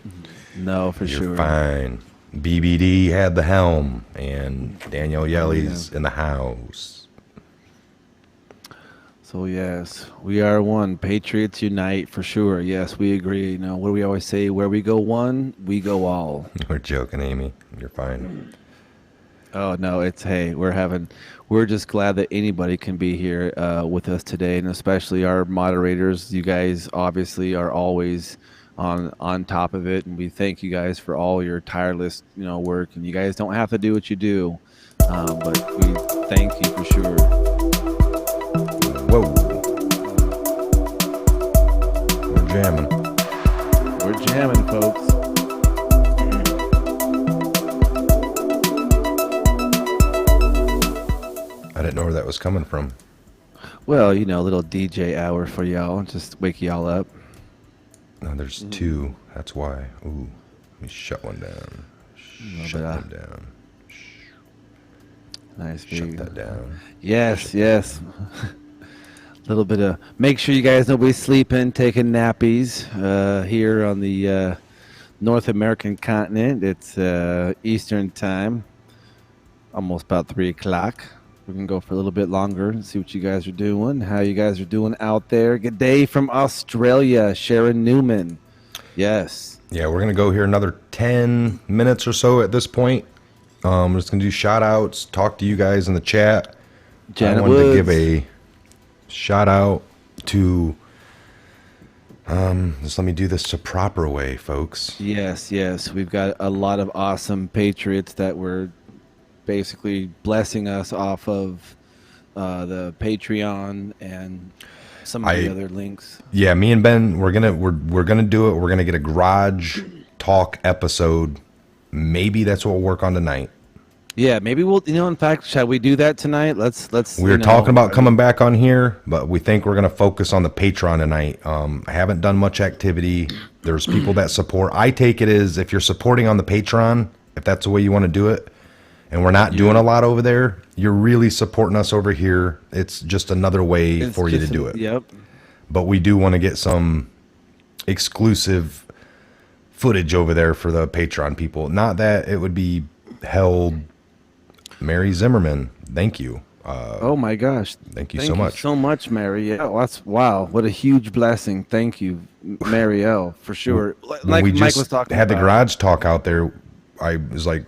No, for You're sure. fine. BBD had the helm, and Danielle Yelly's in the house. So yes, we are one. Patriots unite, for sure. Yes, we agree. What do we always say? Where we go one, we go all. We're joking, Amy. You're fine. Oh no, we're just glad that anybody can be here with us today, and especially our moderators. You guys obviously are always on top of it, and we thank you guys for all your tireless work. And you guys don't have to do what you do, but we thank you for sure. Whoa. We're jamming. We're jamming, folks. I didn't know where that was coming from. Well, a little DJ hour for y'all, just wake y'all up. No, there's two. That's why. Ooh, let me shut one down. Shut them down. Nice. Shut that down. Yes. A little bit of, make sure you guys nobody's sleeping, taking nappies here on the North American continent. It's Eastern time, almost about 3 o'clock. We can go for a little bit longer and see what you guys are doing, how you guys are doing out there. Good day from Australia, Sharon Newman. Yes. Yeah, we're going to go here another 10 minutes or so at this point. We're just going to do shout outs, talk to you guys in the chat. Janet I wanted Woods. to give a shout out to, just let me do this the proper way, folks. Yes. We've got a lot of awesome patriots that were basically blessing us off of the Patreon, and some of the other links. Yeah, me and Ben, we're gonna do it. We're gonna get a garage talk episode. Maybe that's what we'll work on tonight. Yeah, maybe we'll. In fact, shall we do that tonight? Let's. We were talking about coming back on here, but we think we're gonna focus on the Patreon tonight. I haven't done much activity. There's people that support. I take it as if you're supporting on the Patreon, if that's the way you want to do it, and we're not doing a lot over there, you're really supporting us over here. It's just another way for you to do it. Yep. But we do want to get some exclusive footage over there for the Patreon people. Not that it would be held. Mary Zimmerman, thank you. Oh my gosh! Thank you so much. So much, Mary. Yeah, wow! What a huge blessing. Thank you, Mary L. For sure. Like Mike was talking about. The garage talk out there. I was like,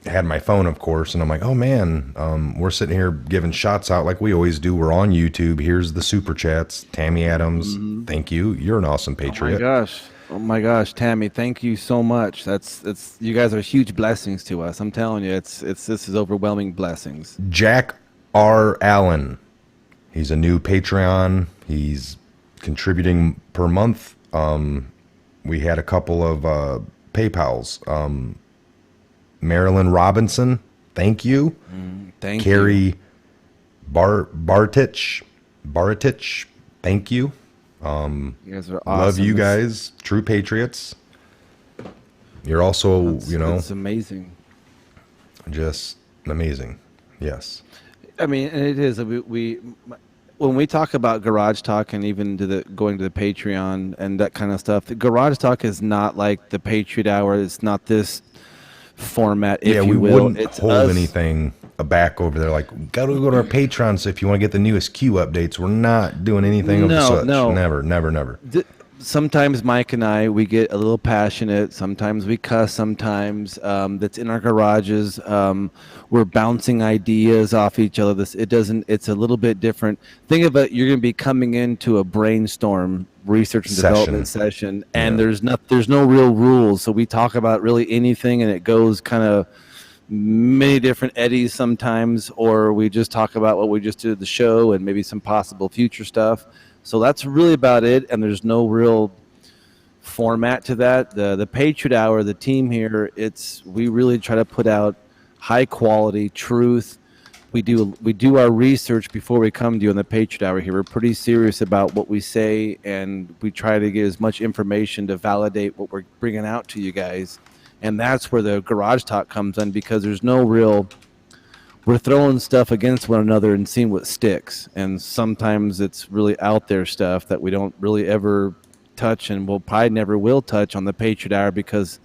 had my phone, of course, and I'm like, oh man, we're sitting here giving shots out like we always do. We're on YouTube. Here's the super chats. Tammy Adams, thank you. You're an awesome patriot. Oh my gosh, Tammy, thank you so much. That's you guys are huge blessings to us. I'm telling you, this is overwhelming blessings. Jack R. Allen, he's a new Patreon. He's contributing per month. We had a couple of PayPals. Marilyn Robinson, thank you. Thank Carrie you. Baratich, thank you. You guys are awesome. Love you guys, true patriots. You're also, it's amazing. Just amazing. Yes. I mean, and it is. We when we talk about garage talk and even going to the Patreon and that kind of stuff, the garage talk is not like the Patriot Hour. It's not this format, if you will. Wouldn't hold anything back over there. Like, go to our Patreon. So if you want to get the newest Q updates, we're not doing anything of such. No, never. Sometimes Mike and I, we get a little passionate. Sometimes we cuss. Sometimes that's in our garages. We're bouncing ideas off each other. It's a little bit different. Think of it. You're going to be coming into a brainstorm research and development session, and there's no real rules. So we talk about really anything, and it goes kind of many different eddies sometimes, or we just talk about what we just did at the show and maybe some possible future stuff. So that's really about it, and there's no real format to that. The Patriot Hour, the team here, we really try to put out high quality truth. We do our research before we come to you on the Patriot Hour here. We're pretty serious about what we say, and we try to get as much information to validate what we're bringing out to you guys. And that's where the garage talk comes in, because there's no real. We're throwing stuff against one another and seeing what sticks. And sometimes it's really out there stuff that we don't really ever touch, and we'll probably never will touch on the Patriot Hour, because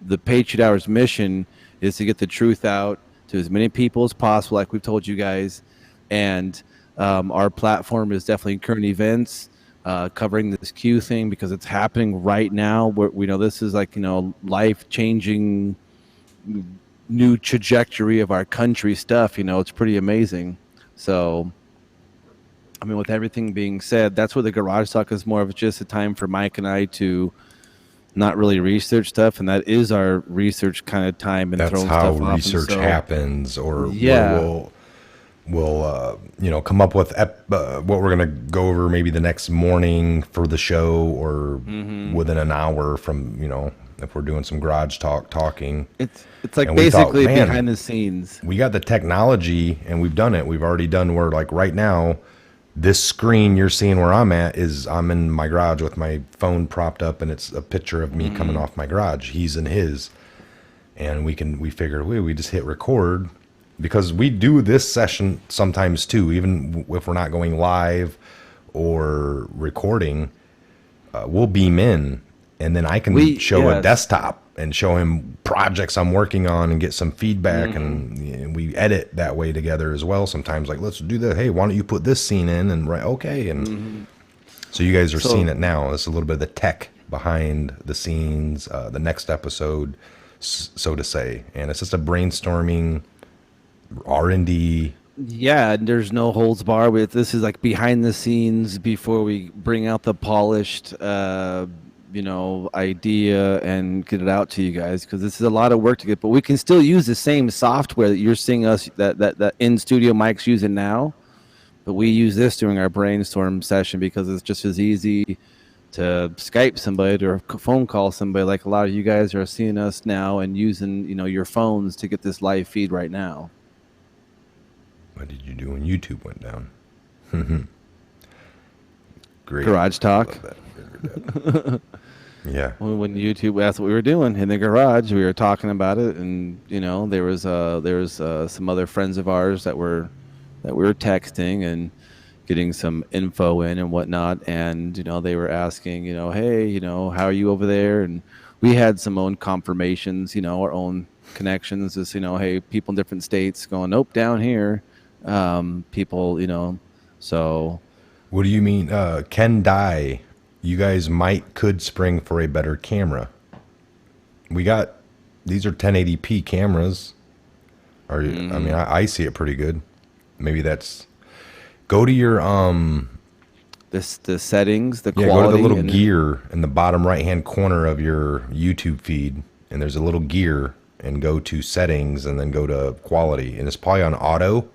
the Patriot Hour's mission is to get the truth out to as many people as possible, like we've told you guys. And our platform is definitely current events, covering this Q thing because it's happening right now. We know this is like, life-changing new trajectory of our country stuff. It's pretty amazing. So, I mean, with everything being said, that's where the garage talk is more of just a time for Mike and I to not really research stuff, and that is our research kind of time. And that's how research happens, or we'll come up with what we're going to go over maybe the next morning for the show, or within an hour from, if we're doing some garage talking. It's like basically behind the scenes. We got the technology, and we've done it. We've already done where, like, right now, this screen you're seeing where I'm in my garage with my phone propped up, and it's a picture of me coming off my garage. He's in his, and we figured we just hit record, because we do this session sometimes too, even if we're not going live or recording. We'll beam in, and then I can show a desktop and show him projects I'm working on and get some feedback, and we edit that way together as well. Sometimes, like, let's do that. Hey, why don't you put this scene in? And okay. And so you guys are seeing it now. It's a little bit of the tech behind the scenes, the next episode, so to say. And it's just a brainstorming R&D. Yeah, there's no holds bar with this. Is like behind the scenes before we bring out the polished idea and get it out to you guys, because this is a lot of work to get, but we can still use the same software that you're seeing us that in studio Mike's using now, But we use this during our brainstorm session because it's just as easy to Skype somebody or phone call somebody, like a lot of you guys are seeing us now and using, your phones to get this live feed right now. What did you do when YouTube went down? Great. Garage talk. Yeah. When YouTube, that's what we were doing in the garage. We were talking about it, and there was some other friends of ours that we were texting and getting some info in and whatnot, and they were asking, hey, how are you over there? And we had some own confirmations, our own connections. Just hey, people in different states going, nope, down here. People, so. What do you mean? Ken Dye, you guys could spring for a better camera. These are 1080p cameras. I mean, I see it pretty good. Maybe go to your, the settings, the yeah, quality. go to the little gear in the bottom right-hand corner of your YouTube feed, and there's a little gear, and go to settings, and then go to quality, and it's probably on auto.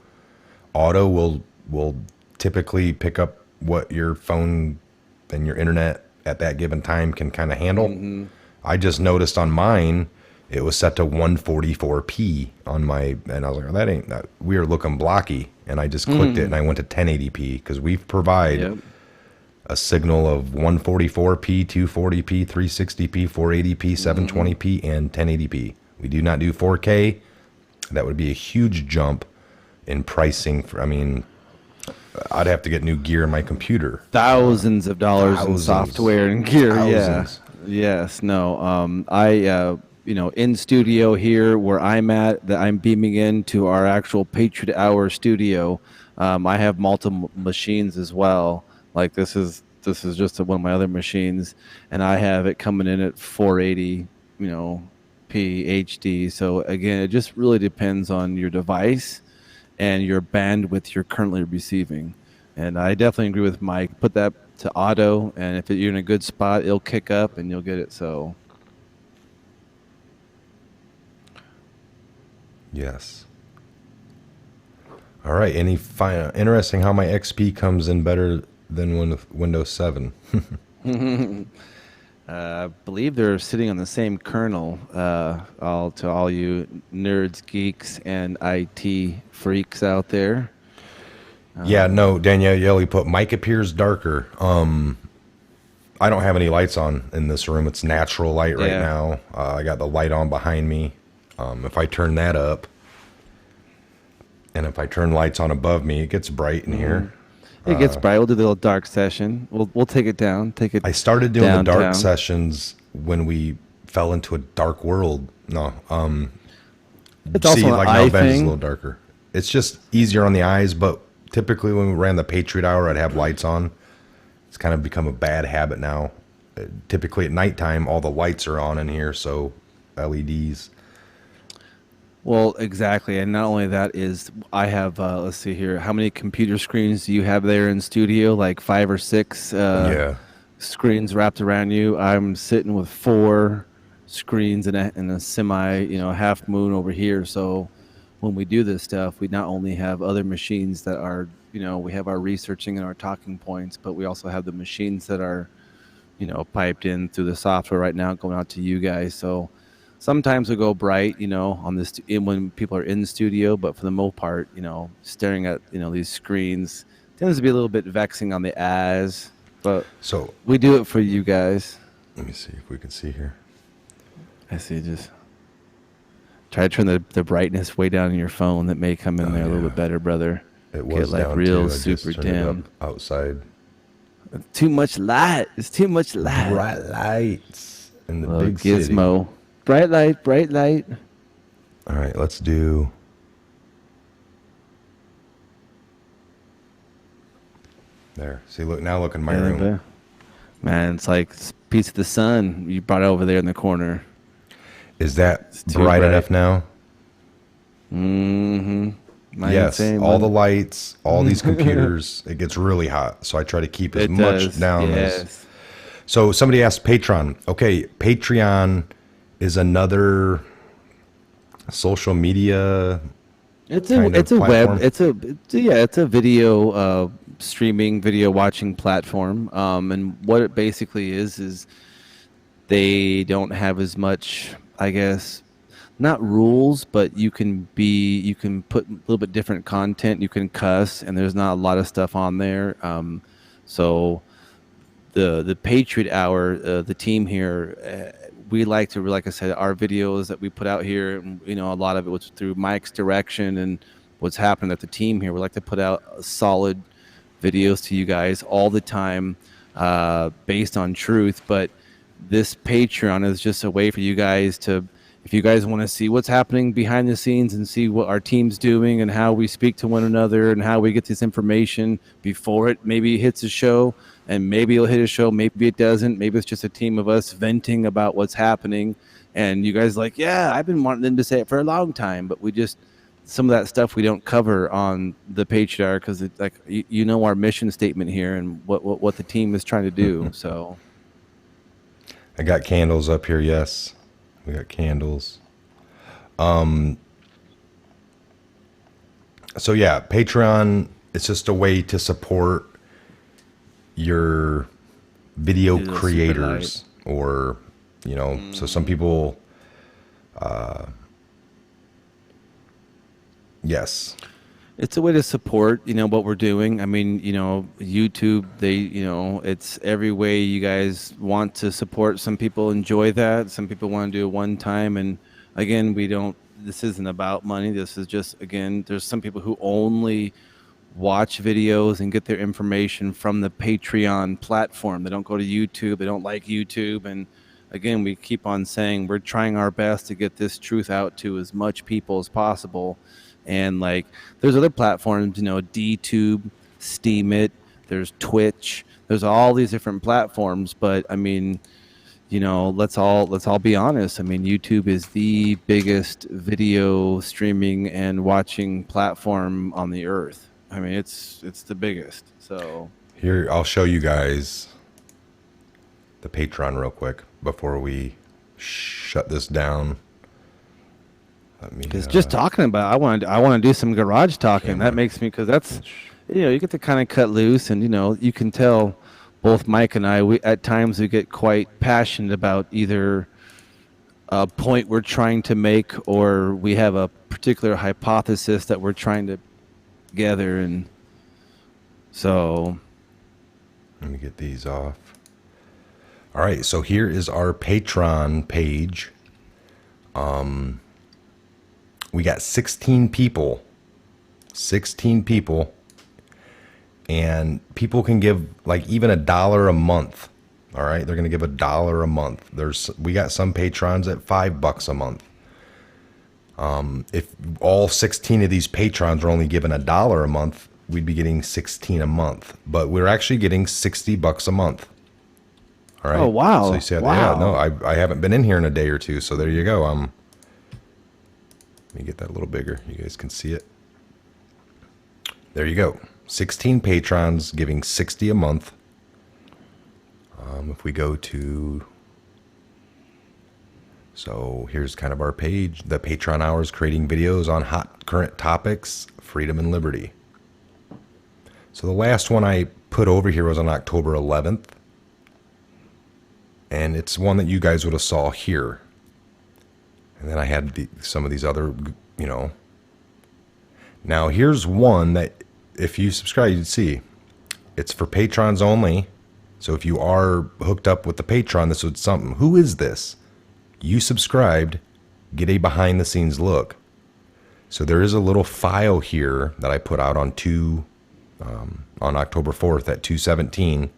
Auto will typically pick up what your phone and your internet at that given time can kind of handle. I just noticed on mine it was set to 144p on my, and I was like, that ain't that. We are looking blocky, and I just clicked it and I went to 1080p because we provide a signal of 144p, 240p, 360p, 480p, 720p, and 1080p. We do not do 4K. That would be a huge jump in pricing. I'd have to get new gear in my computer. Thousands of dollars in software and gear. Thousands. Yeah. Yes. No. In studio here where I'm at, that I'm beaming into our actual Patriot Hour studio. I have multiple machines as well. Like this is just one of my other machines, and I have it coming in at 480, P HD. So again, it just really depends on your device and your bandwidth you're currently receiving. And I definitely agree with Mike. Put that to auto, and if you're in a good spot, it'll kick up and you'll get it. So, yes. All right. Interesting how my XP comes in better than Windows 7. I believe they're sitting on the same kernel. To all you nerds, geeks, and IT freaks out there. Yeah, no, Danielle Yelly put Mike appears darker. I don't have any lights on in this room. It's natural light right now. I got the light on behind me. If I turn that up, and if I turn lights on above me, it gets bright in here. It gets bright. We'll do the little dark session. We'll take it down. I started doing the dark sessions when we fell into a dark world. No, it's also an eye Ben's is a thing. little darker. It's just easier on the eyes, but typically when we ran the Patriot Hour, I'd have lights on. It's kind of become a bad habit now. Typically at nighttime, all the lights are on in here, so LEDs. Well, exactly. And not only that is, I have, let's see here, how many computer screens do you have there in studio? Like 5 or 6 screens wrapped around you. I'm sitting with 4 screens and a semi, half moon over here. So when we do this stuff, we not only have other machines that are, we have our researching and our talking points, but we also have the machines that are, piped in through the software right now going out to you guys. So sometimes we go bright, on this when people are in studio, but for the most part, staring at, these screens tends to be a little bit vexing on the eyes, but so we do it for you guys. Let me see if we can see here. I see. Just try to turn the brightness way down in your phone. That may come in there a little bit better, brother. It was get like down real too. I super just turned it dim. up outside. Too much light. It's too much light. Bright lights in the Little big gizmo. city. Bright light, bright light. All right, let's do. There. See, look in my room. Man, it's like a piece of the sun you brought over there in the corner. Is that too bright bright. enough now? Mm-hmm. Yes, all the lights, all these computers, it gets really hot. So I try to keep as much down as. So somebody asked Patreon. Okay, Patreon is another social media It's kind a of it's a platform? it's a video streaming video watching platform. And what it basically is they don't have as much, I guess, not rules, but you can put a little bit different content. You can cuss, and there's not a lot of stuff on there. So the Patriot Hour, the team here, we like to, like I said, our videos that we put out here, you know, a lot of it was through Mike's direction and what's happened at the team here. We like to put out solid videos to you guys all the time, based on truth. But this Patreon is just a way for you guys to, if you guys want to see what's happening behind the scenes and see what our team's doing and how we speak to one another and how we get this information before it maybe hits a show, and maybe it'll hit a show, maybe it doesn't, maybe it's just a team of us venting about what's happening, and you guys like, yeah, I've been wanting them to say it for a long time, but we just, some of that stuff we don't cover on the Patreon because it's like, you know, our mission statement here and what the team is trying to do. So I got candles up here. Yes, we got candles. So yeah, Patreon, it's just a way to support your video creators, or, you know, so some people, yes. it's a way to support, you know, what we're doing. I mean, you know, YouTube, they, you know, it's every way you guys want to support. Some people enjoy that. Some people want to do it one time. And again, this isn't about money. This is just, again, there's some people who only watch videos and get their information from the Patreon platform. They don't go to YouTube. They don't like YouTube. And again, we keep on saying we're trying our best to get this truth out to as much people as possible. And like, there's other platforms, you know, DTube, Steemit, there's Twitch, there's all these different platforms. But I mean, you know, let's all be honest. I mean, YouTube is the biggest video streaming and watching platform on the earth. I mean, it's the biggest. So Here, I'll show you guys the Patreon real quick before we shut this down. Let me, because just talking about, I want to do some garage talking. That makes me, because that's, you know, you get to kind of cut loose, and you know, you can tell both Mike and I, we at times we get quite passionate about either a point we're trying to make, or we have a particular hypothesis that we're trying to gather. And so let me get these off. All right, so here is our Patreon page. We got 16 people, and people can give like even $1 a month. All right, they're gonna give $1 a month. We got some patrons at $5 a month. If all 16 of these patrons are only given $1 a month, we'd be getting 16 a month. But we're actually getting $60 a month. All right. Oh wow! So you said, wow. yeah, no, I haven't been in here in a day or two, so there you go. Let me get that a little bigger. You guys can see it. There you go. 16 patrons giving $60 a month. If we go to, so here's kind of our page, the Patreon hours, creating videos on hot current topics, freedom and liberty. So the last one I put over here was on October 11th. And it's one that you guys would have saw here. And then I had some of these other, you know. Now here's one that if you subscribe, you'd see. It's for patrons only. So if you are hooked up with the Patreon, this would something. Who is this? You subscribed, get a behind the scenes look. So there is a little file here that I put out on on October 4th at 2:17.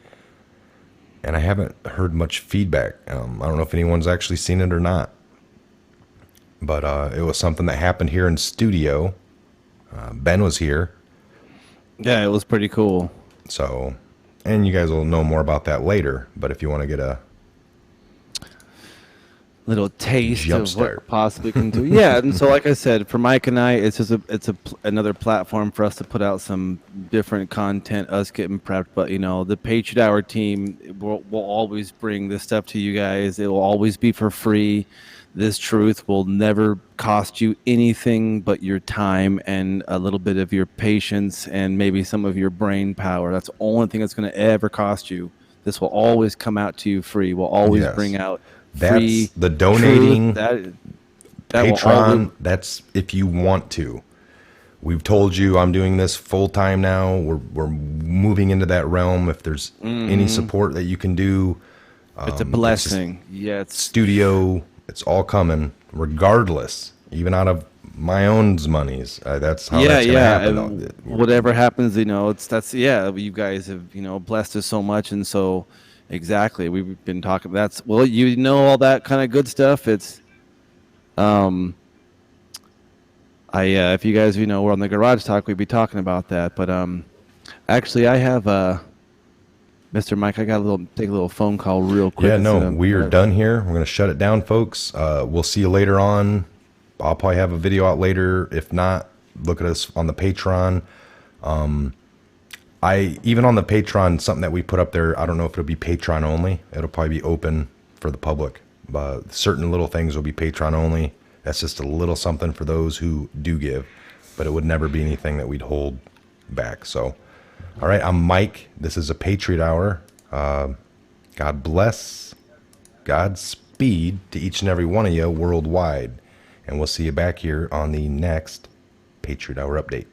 And I haven't heard much feedback. I don't know if anyone's actually seen it or not. But it was something that happened here in studio. Ben was here. Yeah, it was pretty cool. So, and you guys will know more about that later. But if you want to get a little taste of Jumpstart. what possibly can do. Yeah, and so like I said, for Mike and I, it's just another platform for us to put out some different content, us getting prepped. But you know, the Patriot Hour team will always bring this stuff to you guys. It will always be for free. This truth will never cost you anything but your time and a little bit of your patience and maybe some of your brain power. That's the only thing that's going to ever cost you. This will always come out to you free. We'll always bring out free. That's the donating that Patreon. That's if you want to. We've told you I'm doing this full time now. We're moving into that realm. If there's any support that you can do, it's a blessing. It's studio. It's all coming, regardless, even out of my own monies. That's how that's gonna happen. And whatever happens, you know, you guys have, blessed us so much, and so exactly, we've been talking. All that kind of good stuff. It's, if you guys, we're on the Garage Talk, we'd be talking about that. But actually, I have Mr. Mike, I got take a little phone call real quick. Yeah, no, we are done here. We're going to shut it down, folks. We'll see you later on. I'll probably have a video out later. If not, look at us on the Patreon. Even on the Patreon, something that we put up there, I don't know if it'll be Patreon only. It'll probably be open for the public. Certain little things will be Patreon only. That's just a little something for those who do give. But it would never be anything that we'd hold back. So, all right, I'm Mike. This is a Patriot Hour. God bless. Godspeed to each and every one of you worldwide. And we'll see you back here on the next Patriot Hour update.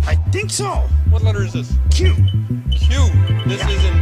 I think so. What letter is this? Q. Q. This is in